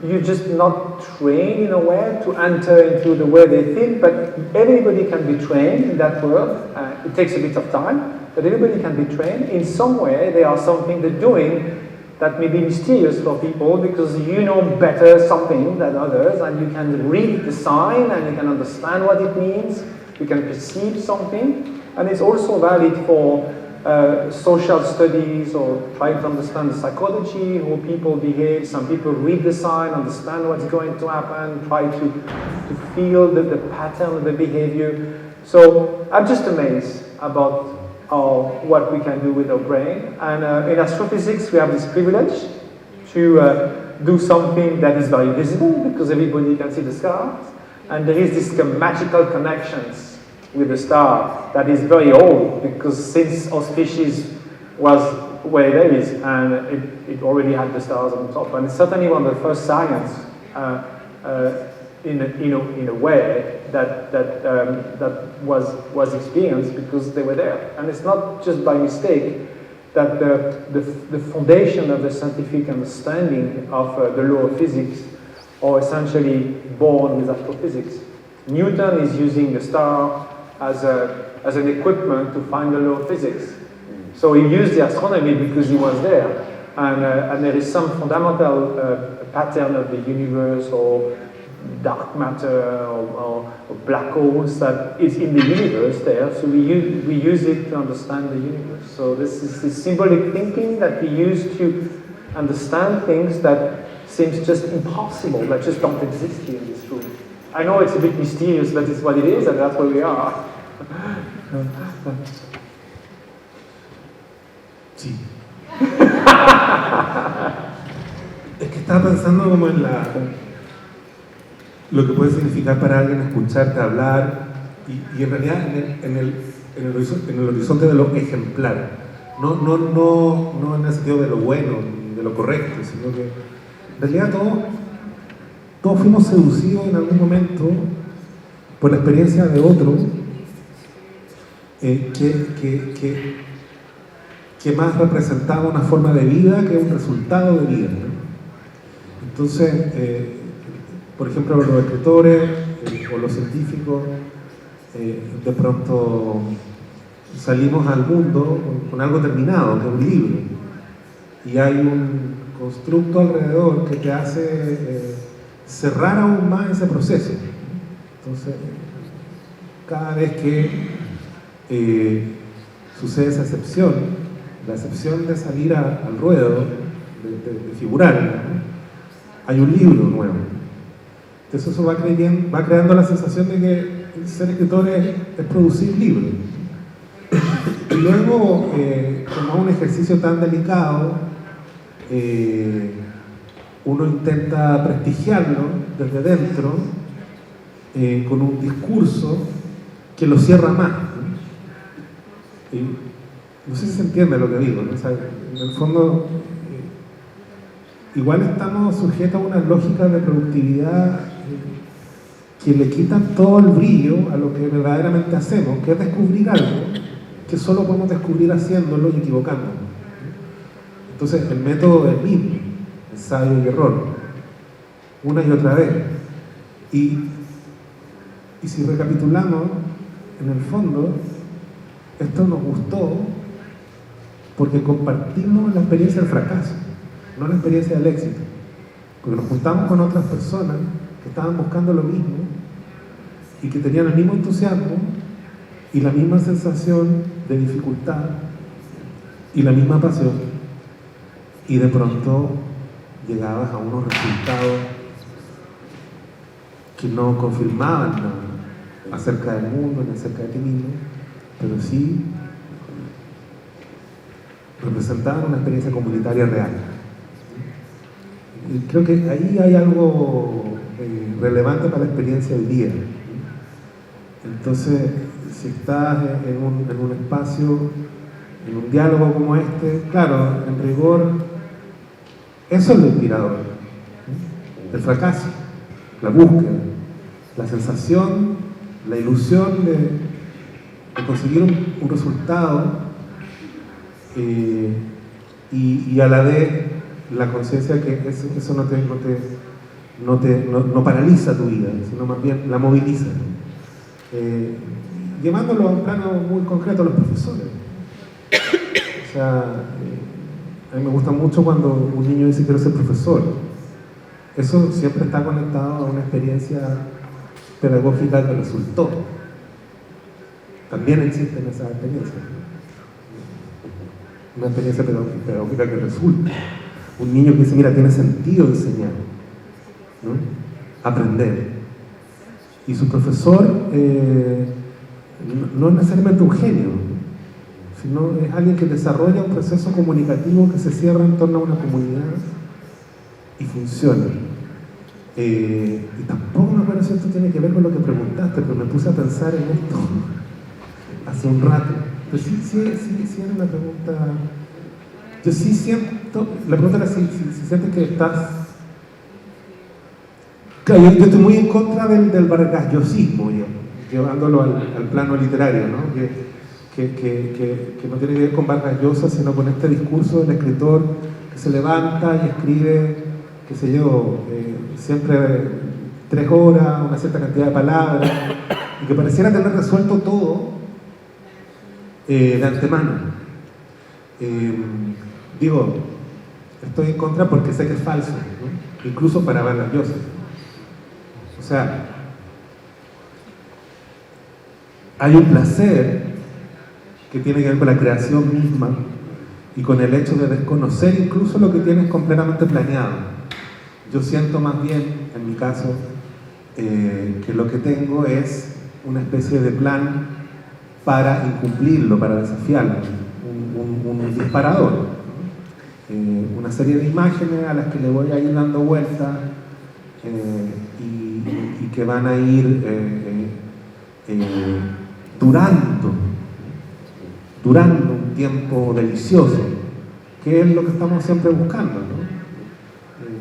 you're just not trained in a way to enter into the way they think, but everybody can be trained in that world. It takes a bit of time, but everybody can be trained. In some way, there are something they're doing that may be mysterious for people, because you know better something than others, and you can read the sign and you can understand what it means, you can perceive something. And it's also valid for social studies, or trying to understand the psychology, how people behave. Some people read the sign, understand what's going to happen, try to feel the pattern of the behavior. So I'm just amazed about what we can do with our brain. And in astrophysics, we have this privilege to do something that is very visible, because everybody can see the stars. And there is this magical connections with the star that is very old, because since our species was where it is, and it already had the stars on top. And it's certainly one of the first science in a way that was experienced because they were there. And it's not just by mistake that the foundation of the scientific understanding of the law of physics are essentially born with astrophysics. Newton is using the star as an equipment to find the law of physics. So he used the astronomy because he was there. And there is some fundamental pattern of the universe or dark matter or black holes that is in the universe there. So we use it to understand the universe. So this is the symbolic thinking that we use to understand things that seems just impossible, that just don't exist here in this room. I know it's a bit mysterious, but it's what it is, and that's where we are. Sí. Es que estaba pensando como en lo que puede significar para alguien escucharte hablar y en realidad en el horizonte de lo ejemplar, no en el sentido de lo bueno, de lo correcto, sino que en realidad todos fuimos seducidos en algún momento por la experiencia de otros que más representaba una forma de vida que un resultado de vida, ¿no? Entonces, por ejemplo, los escritores o los científicos de pronto salimos al mundo con algo terminado, que es un libro, y hay un constructo alrededor que te hace cerrar aún más ese proceso. Entonces, cada vez que sucede esa excepción, la excepción de salir al ruedo, de figurar, ¿no? Hay un libro nuevo. Entonces eso va creando la sensación de que ser escritor es producir libros. Y luego, como un ejercicio tan delicado, uno intenta prestigiarlo desde dentro con un discurso que lo cierra más, ¿no? Y no sé si se entiende lo que digo, ¿no? O sea, en el fondo igual estamos sujetos a una lógica de productividad que le quitan todo el brillo a lo que verdaderamente hacemos, que es descubrir algo que solo podemos descubrir haciéndolo y equivocándonos. Entonces el método es el mismo, ensayo y error, una y otra vez. Y si recapitulamos, en el fondo, esto nos gustó porque compartimos la experiencia del fracaso, no la experiencia del éxito. Porque nos juntamos con otras personas que estaban buscando lo mismo y que tenían el mismo entusiasmo y la misma sensación de dificultad y la misma pasión, y de pronto llegabas a unos resultados que no confirmaban nada acerca del mundo ni acerca de ti mismo, pero sí representaban una experiencia comunitaria real. Y creo que ahí hay algo relevante para la experiencia del día. Entonces, si estás en un espacio, en un diálogo como este, claro, en rigor, eso es lo inspirador. El fracaso, la búsqueda, la sensación, la ilusión de conseguir un resultado y a la vez la conciencia que eso no paraliza tu vida, sino más bien la moviliza. Llevándolo a un plano muy concreto a los profesores. O sea, a mí me gusta mucho cuando un niño dice quiero ser profesor. Eso siempre está conectado a una experiencia pedagógica que resultó. También existen esas experiencias. Una experiencia pedagógica que resulta. Un niño que dice, mira, tiene sentido enseñar, ¿no? Aprender. Y su profesor no es necesariamente un genio, sino es alguien que desarrolla un proceso comunicativo que se cierra en torno a una comunidad y funciona. Y tampoco me acuerdo si esto tiene que ver con lo que preguntaste, pero me puse a pensar en esto hace un rato. Pero sí era una pregunta. Yo sí siento, la pregunta era si sientes que estás Claro, yo estoy muy en contra del vargasllosismo, llevándolo al plano literario, ¿no? Que no tiene que ver con Vargas Llosa, sino con este discurso del escritor que se levanta y escribe, qué sé yo, siempre 3 horas, una cierta cantidad de palabras, y que pareciera tener resuelto todo de antemano. Digo, estoy en contra porque sé que es falso, ¿no? Incluso para Vargas Llosa. O sea, hay un placer que tiene que ver con la creación misma y con el hecho de desconocer incluso lo que tienes completamente planeado. Yo siento más bien, en mi caso, que lo que tengo es una especie de plan para incumplirlo, para desafiarlo, un disparador, ¿no? Una serie de imágenes a las que le voy a ir dando vueltas y que van a ir durando un tiempo delicioso, que es lo que estamos siempre buscando, ¿no?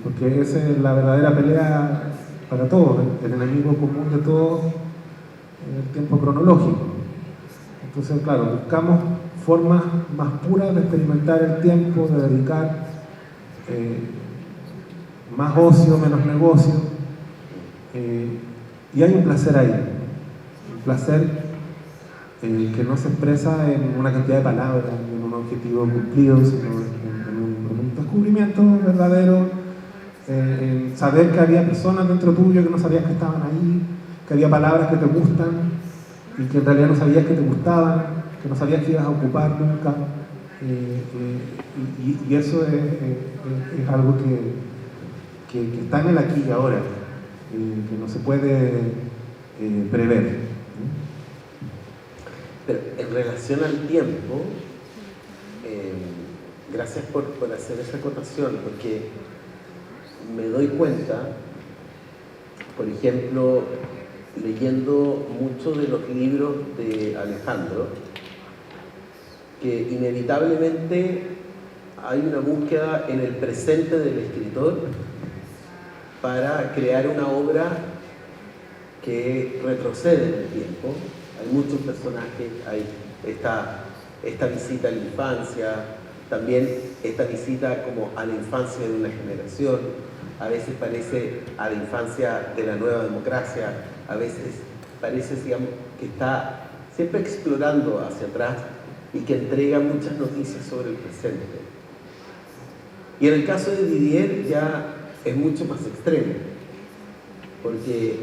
Porque esa es la verdadera pelea para todos, el enemigo común de todos es el tiempo cronológico. Entonces, claro, buscamos formas más puras de experimentar el tiempo, de dedicar más ocio, menos negocio, y hay un placer ahí, un placer que no se expresa en una cantidad de palabras, en un objetivo cumplido, sino en un descubrimiento verdadero, en saber que había personas dentro tuyo que no sabías que estaban ahí, que había palabras que te gustan y que en realidad no sabías que te gustaban, que no sabías que ibas a ocupar nunca, y eso es algo que está en el aquí y ahora, que no se puede prever. Pero en relación al tiempo, gracias por hacer esa acotación, porque me doy cuenta, por ejemplo, leyendo muchos de los libros de Alejandro, que inevitablemente hay una búsqueda en el presente del escritor para crear una obra que retrocede en el tiempo. Hay muchos personajes, hay esta visita a la infancia, también esta visita como a la infancia de una generación, a veces parece a la infancia de la nueva democracia, a veces parece, digamos, que está siempre explorando hacia atrás y que entrega muchas noticias sobre el presente. Y en el caso de Didier ya es mucho más extremo, porque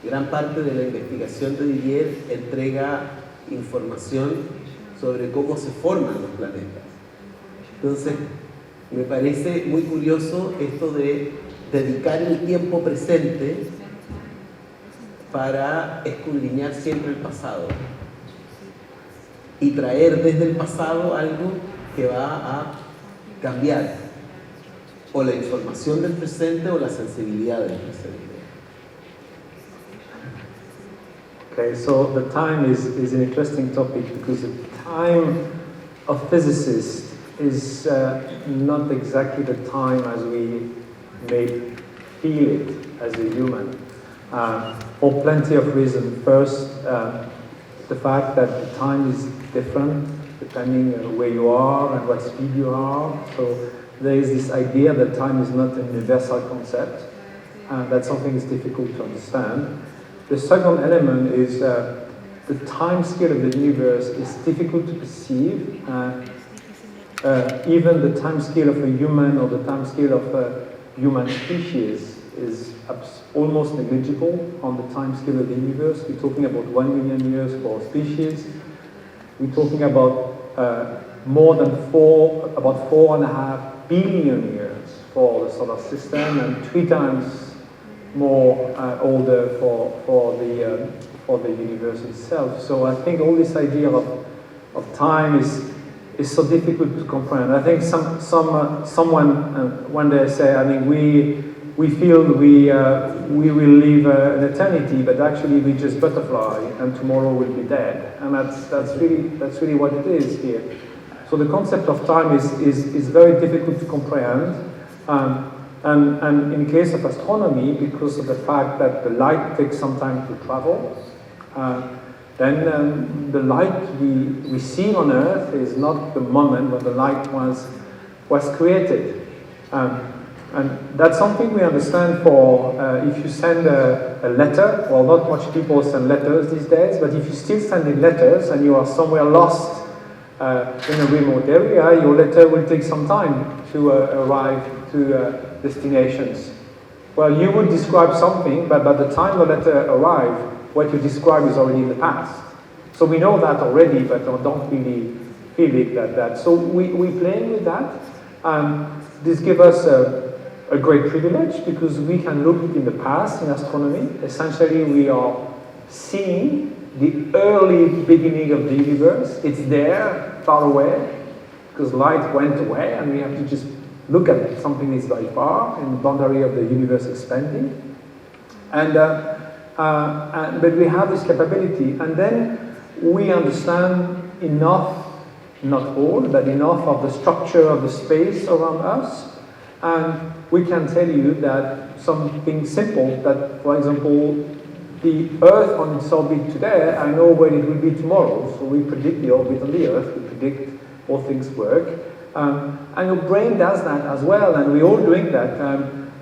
gran parte de la investigación de Didier entrega información sobre cómo se forman los planetas. Entonces, me parece muy curioso esto de dedicar el tiempo presente para escudriñar siempre el pasado y traer desde el pasado algo que va a cambiar o la información del presente o la sensibilidad del presente. Okay, so the time is an interesting topic because the time of physicists is not exactly the time as we may feel it as a human, for plenty of reasons. First, the fact that the time is different depending on where you are and what speed you are. So there is this idea that time is not a universal concept, and that something is difficult to understand. The second element is the time scale of the universe is difficult to perceive. Even the time scale of a human or the time scale of a human species is almost negligible on the time scale of the universe. We're talking about 1 million years for a species. We're talking about more than about 4.5 billion years for the solar system, and 3 times more older for the universe itself. So I think all this idea of time is so difficult to comprehend. I think someone one day say, I mean, we feel we will live an eternity, but actually we just butterfly, and tomorrow we'll be dead. And that's really what it is here. So the concept of time is very difficult to comprehend. And in case of astronomy, because of the fact that the light takes some time to travel, then the light we see on Earth is not the moment when the light was created. And that's something we understand for if you send a letter. Well, not much people send letters these days, but if you still sending letters and you are somewhere lost in a remote area, your letter will take some time to arrive to destinations. Well, you would describe something, but by the time the letter arrives, what you describe is already in the past. So we know that already, but don't really feel it that. So we're playing with that. This gives us a great privilege because we can look in the past in astronomy. Essentially, we are seeing the early beginning of the universe. It's there, far away, because light went away, and we have to just look at it. Something is very far, in the boundary of the universe expanding. But we have this capability, and then we understand enough, not all, but enough of the structure of the space around us, and we can tell you that something simple, that for example, the Earth on its orbit today, I know where it will be tomorrow, so we predict the orbit on the Earth, we predict how things work, and your brain does that as well, and we're all doing that.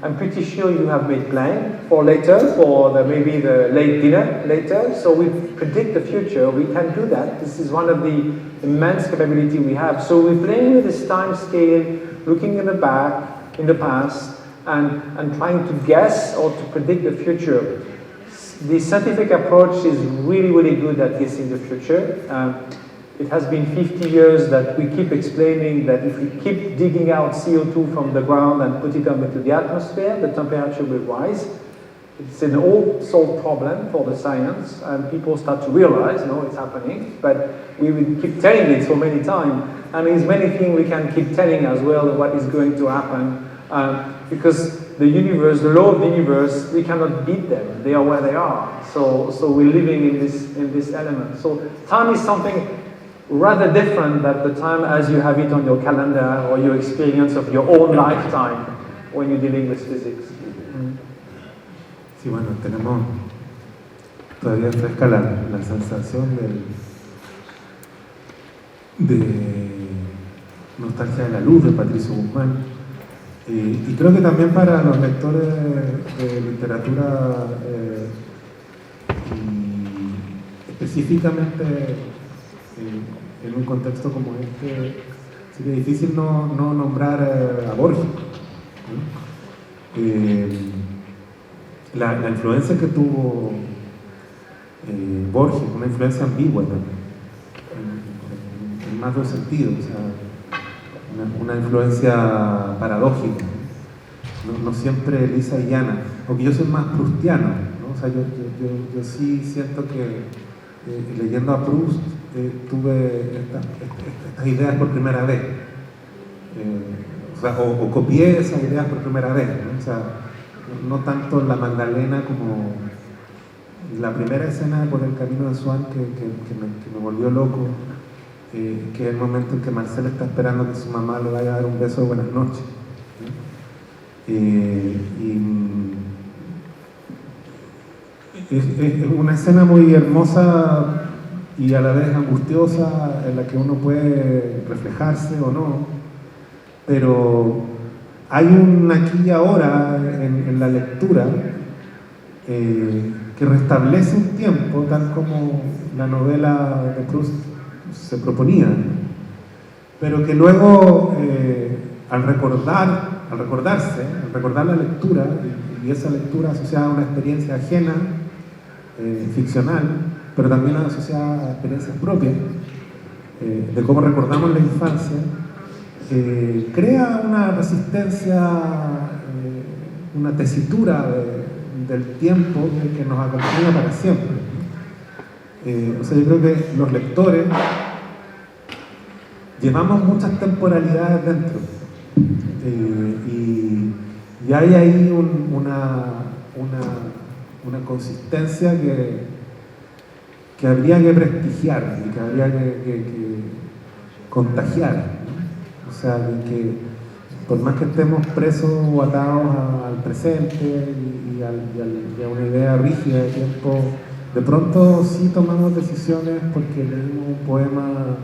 I'm pretty sure you have made plans for later, for maybe the late dinner later, so we predict the future, we can do that. This is one of the immense capability we have. So we're playing with this time scale, looking in the back, in the past, and trying to guess or to predict the future. The scientific approach is really, really good at guessing the future. It has been 50 years that we keep explaining that if we keep digging out CO2 from the ground and put it into the atmosphere, the temperature will rise. It's an old solved problem for the science, and people start to realize, no, it's happening, but we will keep telling it so many times. And there's many things we can keep telling as well what is going to happen, because the universe, the law of the universe, we cannot beat them. They are where they are. So we're living in this element. So time is something rather different than the time as you have it on your calendar or your experience of your own lifetime when you're dealing with physics. Sí, bueno, tenemos todavía fresca la sensación de Nostalgia de la Luz de Patricio Guzmán, y creo que también para los lectores de literatura y específicamente en un contexto como este sería difícil no nombrar a Borges, ¿no? La influencia que tuvo Borges, una influencia ambigua también, en más de un sentido, o sea, una influencia paradójica, no siempre lisa y llana, aunque yo soy más proustiano, ¿no? O sea, yo sí siento que leyendo a Proust tuve estas ideas por primera vez, o copié esas ideas por primera vez, ¿no? O sea, no tanto la Magdalena como la primera escena de Por el camino de Swann que me volvió loco, que es el momento en que Marcel está esperando que su mamá le vaya a dar un beso de buenas noches, ¿no? Es una escena muy hermosa y a la vez angustiosa, en la que uno puede reflejarse o no, pero hay un aquí y ahora en la lectura que restablece un tiempo tal como la novela de Proust se proponía, pero que luego al recordar la lectura y esa lectura asociada a una experiencia ajena, ficcional, pero también asociada a experiencias propias, de cómo recordamos la infancia, crea una resistencia, una tesitura del tiempo que nos acompaña para siempre. O sea, yo creo que los lectores llevamos muchas temporalidades dentro, y hay ahí una consistencia que habría que prestigiar y que habría que contagiar, ¿no? O sea, que por más que estemos presos o atados al presente y a una idea rígida de tiempo, de pronto sí tomamos decisiones porque leímos un poema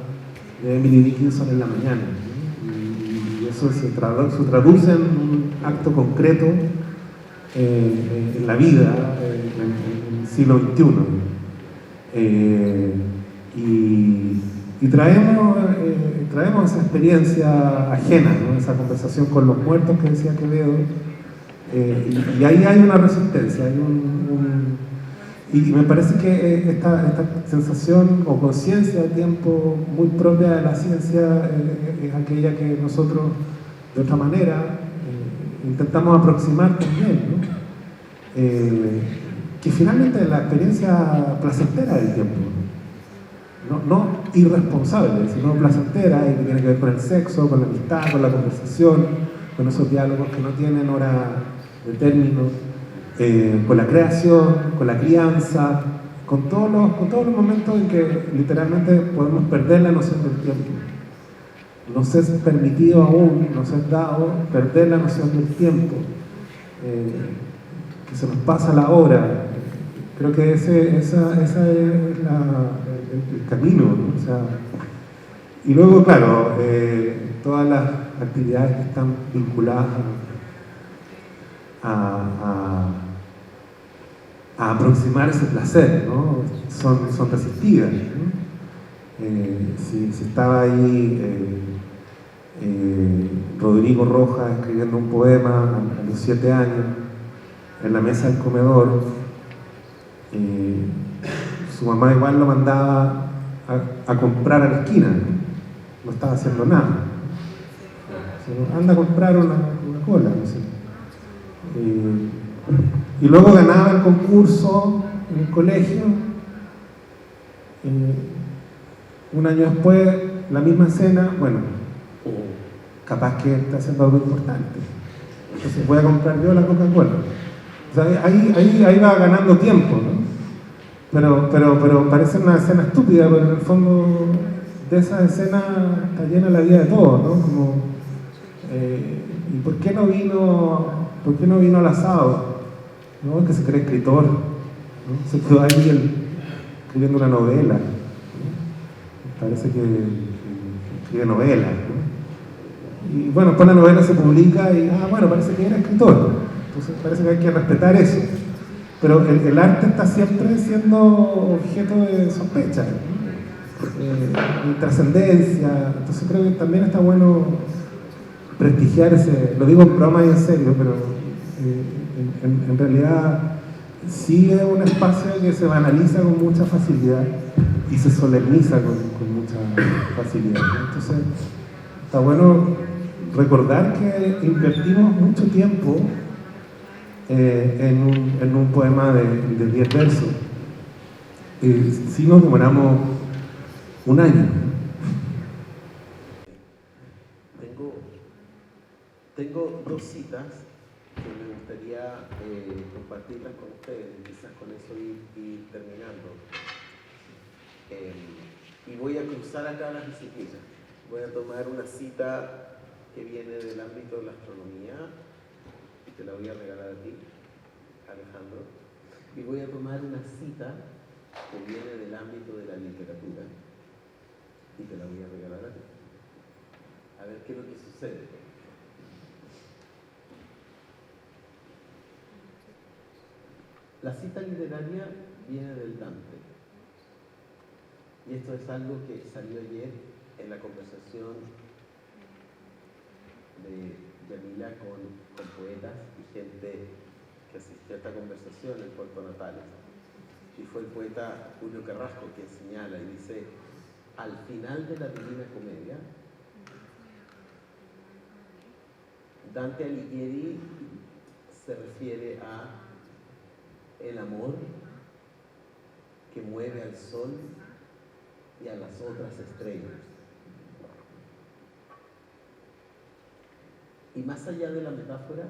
de Emily Dickinson en la mañana, ¿no? Y eso se traduce en un acto concreto en la vida, en el siglo XXI. Y traemos esa experiencia ajena, ¿no? Esa conversación con los muertos que decía Quevedo, y ahí hay una resistencia, y me parece que esta sensación o conciencia de tiempo muy propia de la ciencia es aquella que nosotros de otra manera intentamos aproximar también, ¿no? Que finalmente es la experiencia placentera del tiempo, no irresponsable, sino placentera, y que tiene que ver con el sexo, con la amistad, con la conversación, con esos diálogos que no tienen hora de término, con la creación, con la crianza, con todos los momentos en que literalmente podemos perder la noción del tiempo. Nos es permitido aún, nos es dado perder la noción del tiempo, que se nos pasa la hora. Creo que esa es el camino, ¿no? O sea, y luego, claro, todas las actividades que están vinculadas a aproximar ese placer, ¿no? Son resistidas, ¿no? Si estaba ahí Rodrigo Rojas escribiendo un poema a los 7 años en la mesa del comedor, su mamá igual lo mandaba a comprar a la esquina, no estaba haciendo nada, anda a comprar una cola, no sé. Y luego ganaba el concurso en el colegio, un año después la misma escena, bueno, capaz que está haciendo algo importante, entonces voy a comprar yo la Coca-Cola. O sea, ahí va ganando tiempo, ¿no? Pero parece una escena estúpida, pero en el fondo de esa escena está llena la vida de todos, ¿no? Como, ¿y por qué no vino al asado? ¿No? Es que se cree escritor, ¿no? Se quedó ahí escribiendo una novela, ¿no? Parece que escribe novelas, ¿no? Y bueno, después la novela se publica y, bueno, parece que era escritor. Entonces parece que hay que respetar eso. Pero el arte está siempre siendo objeto de sospecha, ¿no? Y trascendencia. Entonces creo que también está bueno prestigiar ese, lo digo en broma y en serio, pero en realidad sí es un espacio que se banaliza con mucha facilidad y se solemniza con mucha facilidad, ¿no? Entonces está bueno recordar que invertimos mucho tiempo en un poema de 10 versos. Si nos demoramos un año. Tengo 2 citas que me gustaría compartirlas con ustedes, quizás con eso ir terminando. Y voy a cruzar acá las disciplinas. Voy a tomar una cita que viene del ámbito de la astronomía, y te la voy a regalar a ti, Alejandro. Y voy a tomar una cita que viene del ámbito de la literatura, y te la voy a regalar a ti. A ver qué es lo que sucede. La cita literaria viene del Dante. Y esto es algo que salió ayer en la conversación de Yamila con poetas y gente que asistió a esta conversación en Puerto Natales. Y fue el poeta Julio Carrasco quien señala y dice: al final de la Divina Comedia, Dante Alighieri se refiere a el amor que mueve al sol y a las otras estrellas. Y más allá de la metáfora,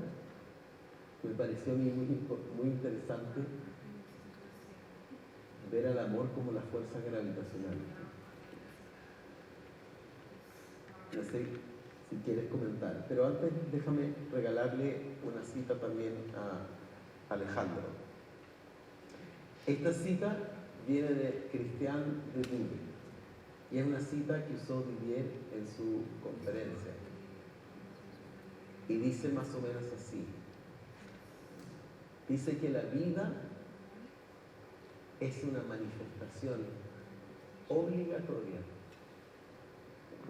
me pareció a mí muy interesante ver al amor como la fuerza gravitacional. No sé si quieres comentar. Pero antes déjame regalarle una cita también a Alejandro. Esta cita viene de Christian de Duve y es una cita que usó Didier en su conferencia. Y dice más o menos así. Dice que la vida es una manifestación obligatoria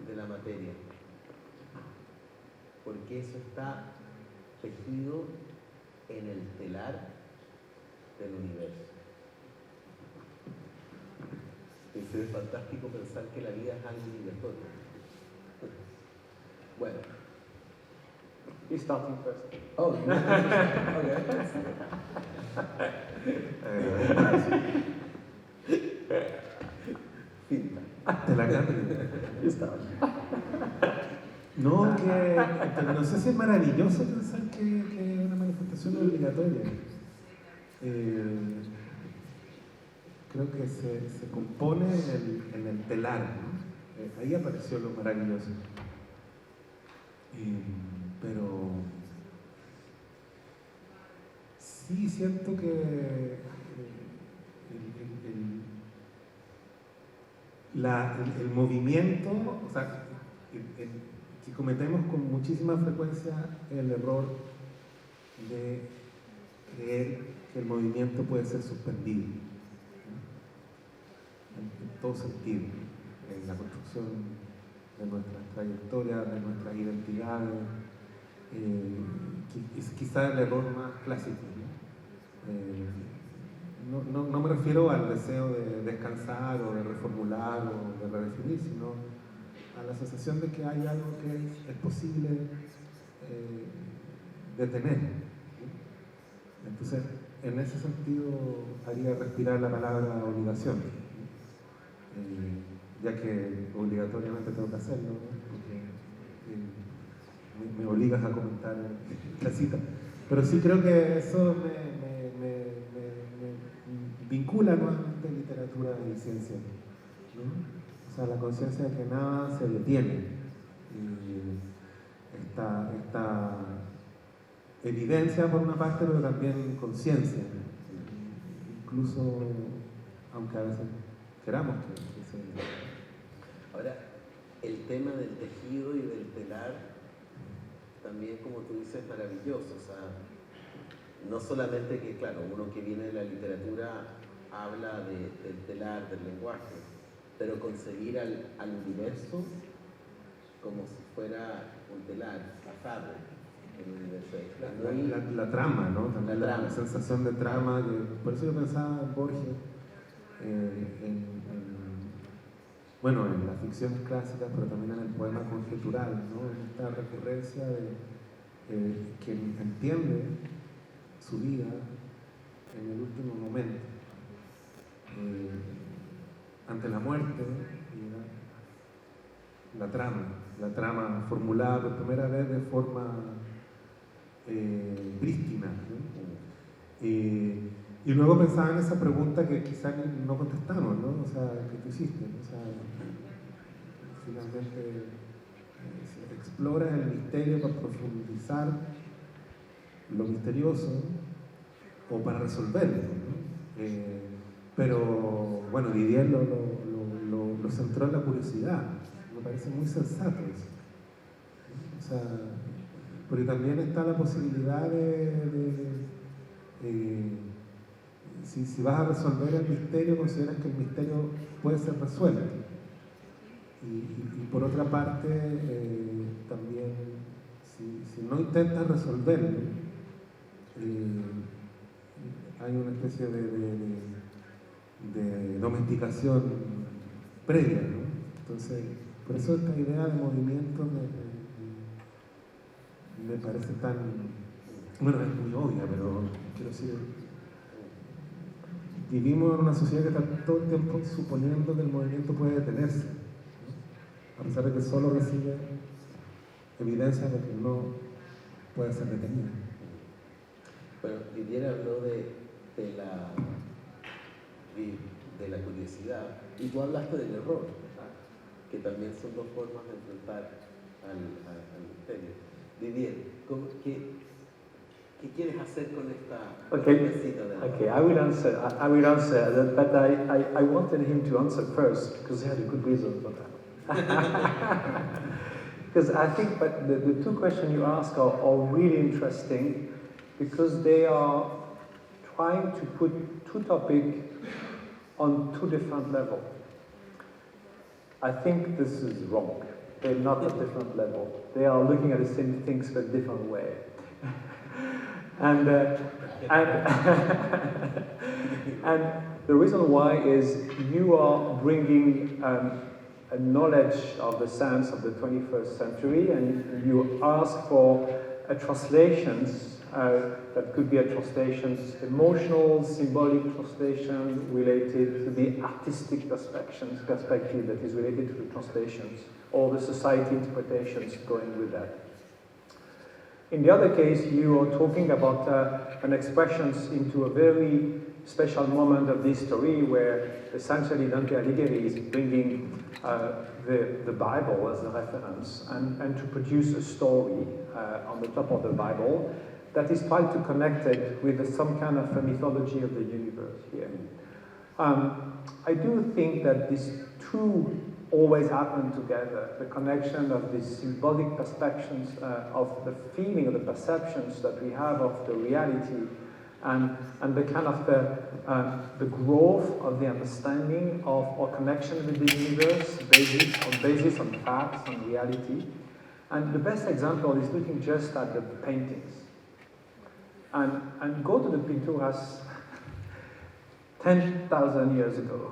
de la materia, porque eso está tejido en el telar del universo. Es fantástico pensar que la vida es algo obligatorio. Bueno. He's starting first. Oh, no. Okay. Finta. Te la cambio. No, que no sé si es maravilloso pensar que es una manifestación obligatoria. Creo que se compone en el telar, ¿no? Ahí apareció lo maravilloso. Pero sí siento que el movimiento, o sea, si cometemos con muchísima frecuencia el error de creer que el movimiento puede ser suspendido, en todo sentido, en la construcción de nuestras trayectorias, de nuestras identidades, es quizá el error más clásico, ¿no? No me refiero al deseo de descansar o de reformular o de redefinir, sino a la sensación de que hay algo que es posible detener. Entonces, en ese sentido, haría respirar la palabra obligación, ya que obligatoriamente tengo que hacerlo, ¿no? Porque me obligas a comentar la cita. Pero sí creo que eso me vincula nuevamente literatura y ciencia, ¿no? O sea, la conciencia de que nada se detiene. Esta evidencia por una parte, pero también conciencia, incluso aunque a veces queramos que se... Ahora, el tema del tejido y del telar también, como tú dices, es maravilloso. O sea, no solamente que, claro, uno que viene de la literatura habla del telar, del lenguaje, pero concebir al universo como si fuera un telar, pasado el universo. La trama, ¿no? También la sensación de trama, por eso yo pensaba en Borges, bueno, en las ficciones clásicas, pero también en el poema conjetural, ¿no? En esta recurrencia de quien entiende su vida en el último momento, ante la muerte, y la trama formulada por primera vez de forma prístina, ¿no? Y luego pensaba en esa pregunta que quizás no contestamos, ¿no? O sea, que tú hiciste, o sea, finalmente se explora el misterio para profundizar lo misterioso o para resolverlo, ¿no? Pero bueno, Didier lo centró en la curiosidad. Me parece muy sensato eso. O sea, porque también está la posibilidad si vas a resolver el misterio, consideras que el misterio puede ser resuelto. Y por otra parte, también, si no intentas resolverlo, hay una especie de domesticación previa, ¿no? Entonces, por eso esta idea de movimiento me parece tan... Bueno, es muy obvia, pero quiero decir, vivimos en una sociedad que está todo el tiempo suponiendo que el movimiento puede detenerse, ¿no? A pesar de que solo recibe evidencia de que no puede ser detenido. Bueno, Didier habló de la curiosidad y tú hablaste del error, ¿verdad? Que también son dos formas de enfrentar al misterio. Didier, ¿qué quieres hacer con esta mesita de la... Okay, I will answer, but I wanted him to answer first, because he had a good reason for that. Because I think but the two questions you ask are really interesting, because they are trying to put two topics on two different levels. I think this is wrong. They're not at different level. They are looking at the same things but different way. And the reason why is you are bringing a knowledge of the science of the 21st century, and you ask for a translations that could be a translations, emotional, symbolic translation related to the artistic perspective that is related to the translations, or the society interpretations going with that. In the other case, you are talking about an expressions into a very special moment of this story where essentially Dante Alighieri is bringing the Bible as a reference and to produce a story on the top of the Bible that is trying to connect it with some kind of a mythology of the universe here. I do think that these two always happen together, the connection of the symbolic perceptions of the feeling, of the perceptions that we have of the reality, and the kind of the growth of the understanding of our connection with the universe, basis on facts, on reality. And the best example is looking just at the paintings. And go to the Pinturas 10,000 years ago.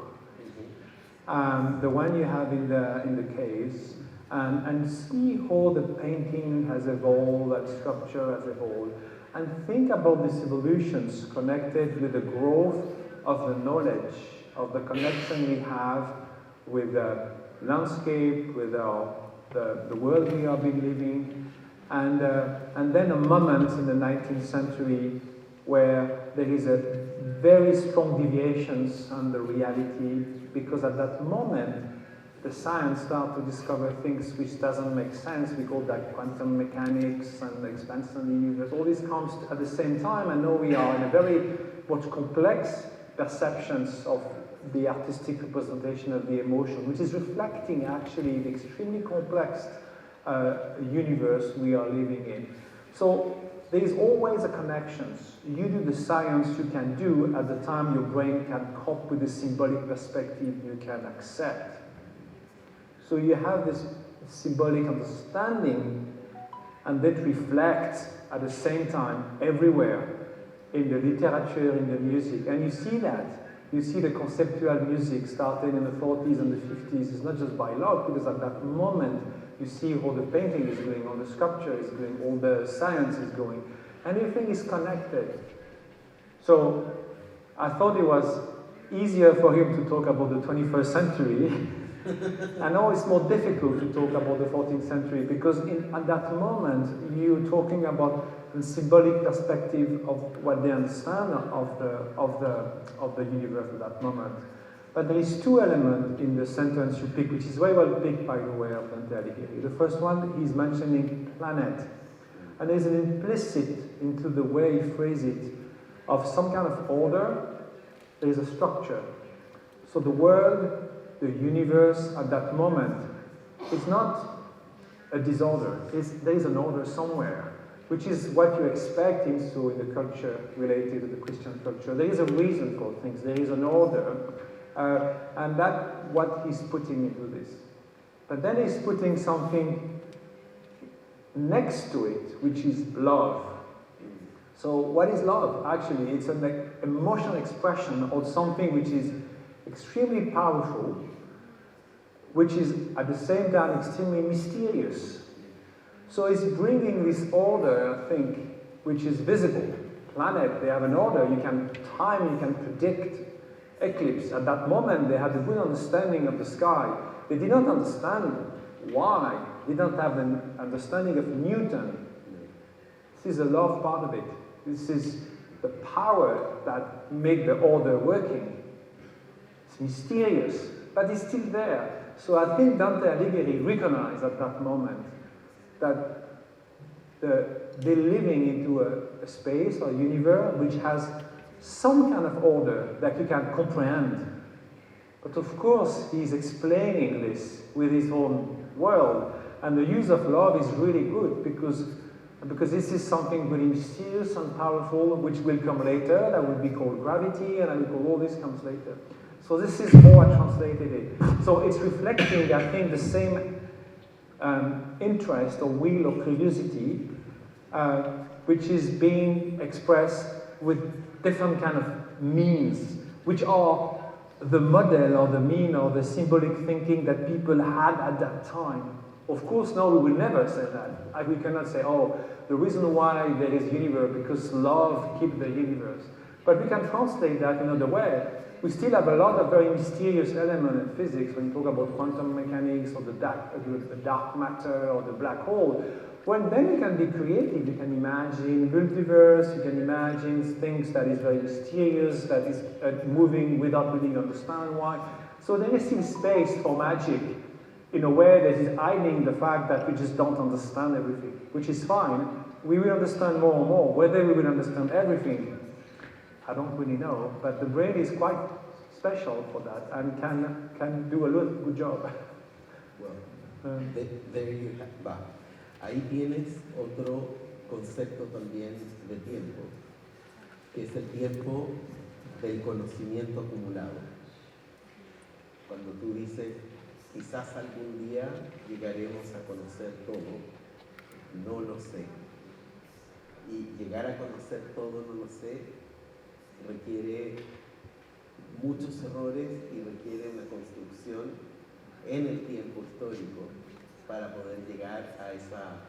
The one you have in the caves, and see how the painting has evolved, that structure has evolved, and think about these evolutions connected with the growth of the knowledge, of the connection we have with the landscape, with the world we have been living, and then a moment in the 19th century where there is a very strong deviations on the reality, because at that moment the science starts to discover things which doesn't make sense. We call that quantum mechanics and the expansion of the universe. All this comes at the same time, and now we are in a very much complex perceptions of the artistic representation of the emotion, which is reflecting actually the extremely complex universe we are living in. So there is always a connection. You do the science you can do at the time your brain can cope with the symbolic perspective you can accept. So you have this symbolic understanding, and that reflects at the same time everywhere, in the literature, in the music. And you see that. You see the conceptual music starting in the 40s and the 50s. It's not just by luck, because at that moment you see how the painting is going, all the sculpture is going, all the science is going. Everything is connected. So I thought it was easier for him to talk about the 21st century. I know it's more difficult to talk about the 14th century, because at that moment you're talking about the symbolic perspective of what they understand of the universe at that moment. But there is two elements in the sentence you pick, which is very well picked, by the way, of Dante Alighieri. The first one, he's mentioning planet. And there's an implicit into the way he phrases it of some kind of order. There is a structure. So the world, the universe at that moment is not a disorder. There is an order somewhere, which is what you expect in the culture related to the Christian culture. There is a reason for things. There is an order. And that's what he's putting into this. But then he's putting something next to it, which is love. So what is love? Actually, it's an emotional expression of something which is extremely powerful, which is at the same time extremely mysterious. So it's bringing this order, I think, which is visible. Planet, they have an order. You can time, you can predict eclipse. At that moment, they had a good understanding of the sky. They did not understand why. They don't have an understanding of Newton. This is the love part of it. This is the power that makes the order working. It's mysterious, but it's still there. So I think Dante Alighieri recognized at that moment that they're living into a space or a universe which has some kind of order that you can comprehend. But of course, he's explaining this with his own world. And the use of love is really good because this is something really mysterious and powerful, which will come later. That will be called gravity, and I will call all this comes later. So this is how I translated it. So it's reflecting, I think, the same interest or will or curiosity, which is being expressed with different kind of means, which are the model or the mean or the symbolic thinking that people had at that time. Of course, now we will never say that. We cannot say, oh, the reason why there is universe because love keeps the universe. But we can translate that in another way. We still have a lot of very mysterious elements in physics when you talk about quantum mechanics or the dark matter or the black hole. Well, then you can be creative. You can imagine multiverse. You can imagine things that is very mysterious, that is moving without really understand why. So there is still space for magic in a way that is hiding the fact that we just don't understand everything, which is fine. We will understand more and more. Whether we will understand everything, I don't really know. But the brain is quite special for that and can do a good job. Well, there you have. Ahí tienes otro concepto también de tiempo, que es el tiempo del conocimiento acumulado. Cuando tú dices, quizás algún día llegaremos a conocer todo, no lo sé. Y llegar a conocer todo, no lo sé, requiere muchos errores y requiere una construcción en el tiempo histórico para poder llegar a esa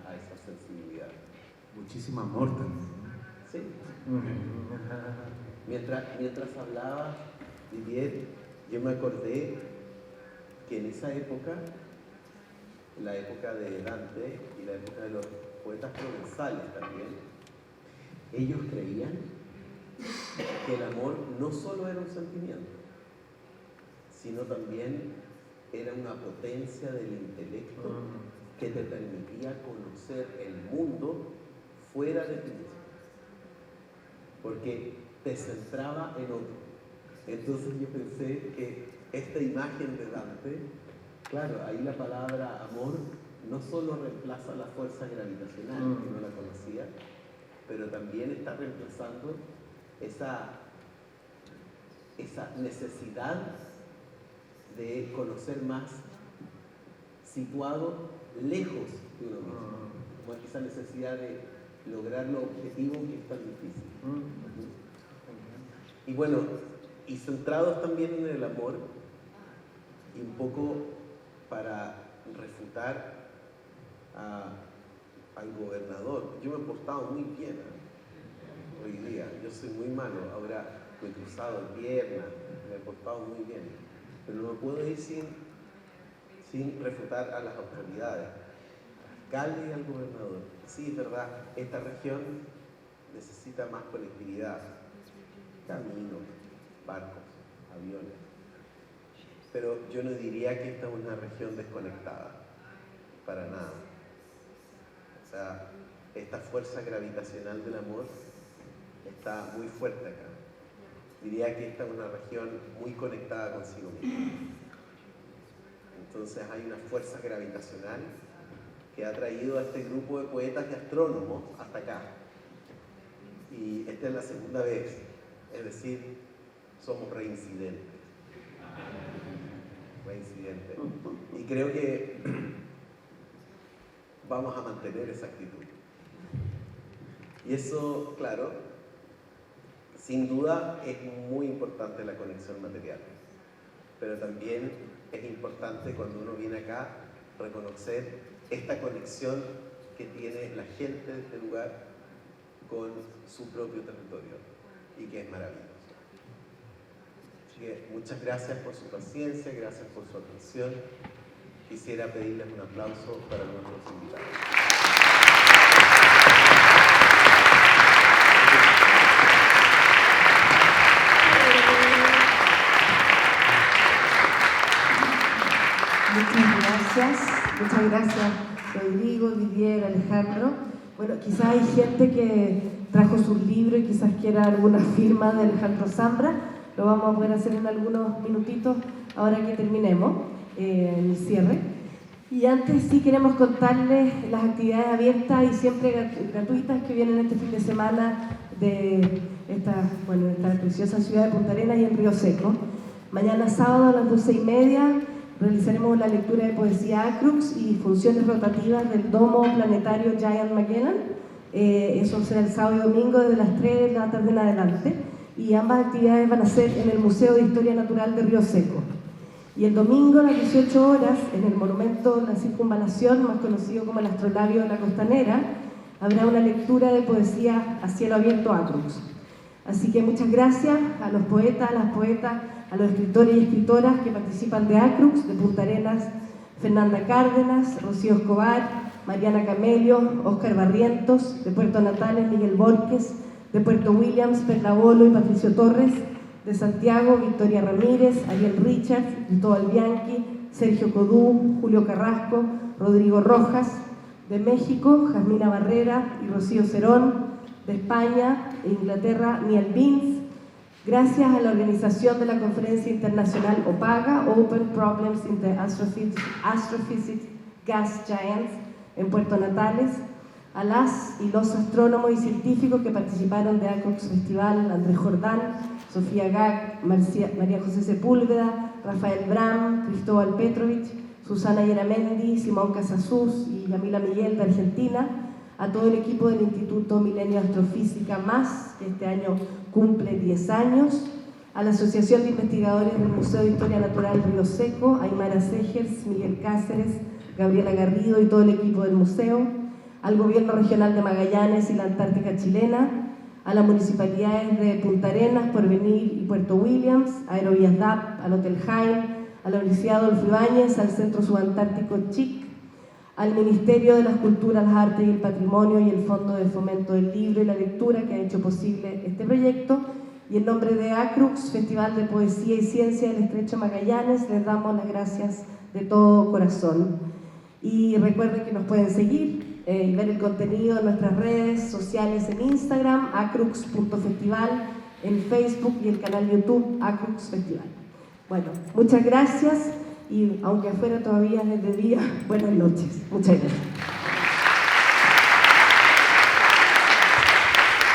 sensibilidad. Muchísimo amor también. Sí. Mientras hablaba, Didier, yo me acordé que en esa época, la época de Dante y la época de los poetas provenzales también, ellos creían que el amor no solo era un sentimiento, sino también era una potencia del intelecto que te permitía conocer el mundo fuera de ti mismo, porque te centraba en otro. Entonces yo pensé que esta imagen de Dante, claro, ahí la palabra amor no solo reemplaza la fuerza gravitacional, que no la conocía, pero también está reemplazando esa necesidad de conocer más situado lejos de uno mismo, como esa necesidad de lograr lo objetivo que es tan difícil. Y bueno, y centrados también en el amor, y un poco para refutar al gobernador. Yo me he portado muy bien hoy día, yo soy muy malo, ahora me he cruzado de piernas, me he portado muy bien. Pero no puedo ir sin refutar a las autoridades, al alcalde y al gobernador. Sí, es verdad, esta región necesita más conectividad, caminos, barcos, aviones. Pero yo no diría que esta es una región desconectada, para nada. O sea, esta fuerza gravitacional del amor está muy fuerte acá. Diría que esta es una región muy conectada consigo misma. Entonces hay una fuerza gravitacional que ha traído a este grupo de poetas y astrónomos hasta acá. Y esta es la segunda vez, es decir, somos reincidentes. Y creo que vamos a mantener esa actitud. Y eso, claro, sin duda es muy importante la conexión material, pero también es importante cuando uno viene acá reconocer esta conexión que tiene la gente de este lugar con su propio territorio y que es maravilloso. Así que muchas gracias por su paciencia, gracias por su atención. Quisiera pedirles un aplauso para nuestros invitados. Muchas gracias Rodrigo, Didier, Alejandro. Bueno, quizás hay gente que trajo sus libros y quizás quiera alguna firma de Alejandro Zambra. Lo vamos a poder hacer en algunos minutitos ahora que terminemos el cierre. Y antes sí queremos contarles las actividades abiertas y siempre gratuitas que vienen este fin de semana de esta preciosa ciudad de Punta Arenas y en Río Seco. Mañana sábado a las 12:30 realizaremos la lectura de poesía Acrux y funciones rotativas del domo planetario Giant Magellan. Eso será el sábado y domingo desde las 3 de la tarde en adelante. Y ambas actividades van a ser en el Museo de Historia Natural de Río Seco. Y el domingo a las 18 horas, en el monumento La Circunvalación, más conocido como el Astrolabio de la Costanera, habrá una lectura de poesía a cielo abierto Acrux. Así que muchas gracias a los poetas, a las poetas, a los escritores y escritoras que participan de Acrux, de Punta Arenas, Fernanda Cárdenas, Rocío Escobar, Mariana Camelio, Óscar Barrientos, de Puerto Natales, Miguel Borges, de Puerto Williams, Perla Bolo y Patricio Torres, de Santiago, Victoria Ramírez, Ariel Richards, Cristóbal Bianchi, Sergio Codú, Julio Carrasco, Rodrigo Rojas, de México, Jasmina Barrera y Rocío Cerón, de España e Inglaterra, Niel Binz. Gracias a la organización de la Conferencia Internacional OPAGA, Open Problems in the Astrophysics Gas Giants, en Puerto Natales, a las y los astrónomos y científicos que participaron de Acrux Festival, Andrés Jordán, Sofía Gag, María José Sepúlveda, Rafael Bram, Cristóbal Petrovich, Susana Yeramendi, Simón Casasús y Yamila Miguel de Argentina, a todo el equipo del Instituto Milenio Astrofísica Más, que este año cumple 10 años, a la Asociación de Investigadores del Museo de Historia Natural Río Seco, Aymara Segers, Miguel Cáceres, Gabriela Garrido y todo el equipo del museo, al Gobierno Regional de Magallanes y la Antártica Chilena, a las municipalidades de Punta Arenas, Porvenir y Puerto Williams, a Aerovías DAP, al Hotel Jaime, a la Universidad Adolfo Ibáñez, al Centro Subantártico CHIC, al Ministerio de las Culturas, las Artes y el Patrimonio y el Fondo de Fomento del Libro y la Lectura que ha hecho posible este proyecto. Y en nombre de Acrux, Festival de Poesía y Ciencia del Estrecho Magallanes, les damos las gracias de todo corazón. Y recuerden que nos pueden seguir y ver el contenido en nuestras redes sociales en Instagram, acrux.festival, en Facebook y el canal YouTube Acrux Festival. Bueno, muchas gracias y aunque afuera todavía es de día, buenas noches. Muchas gracias.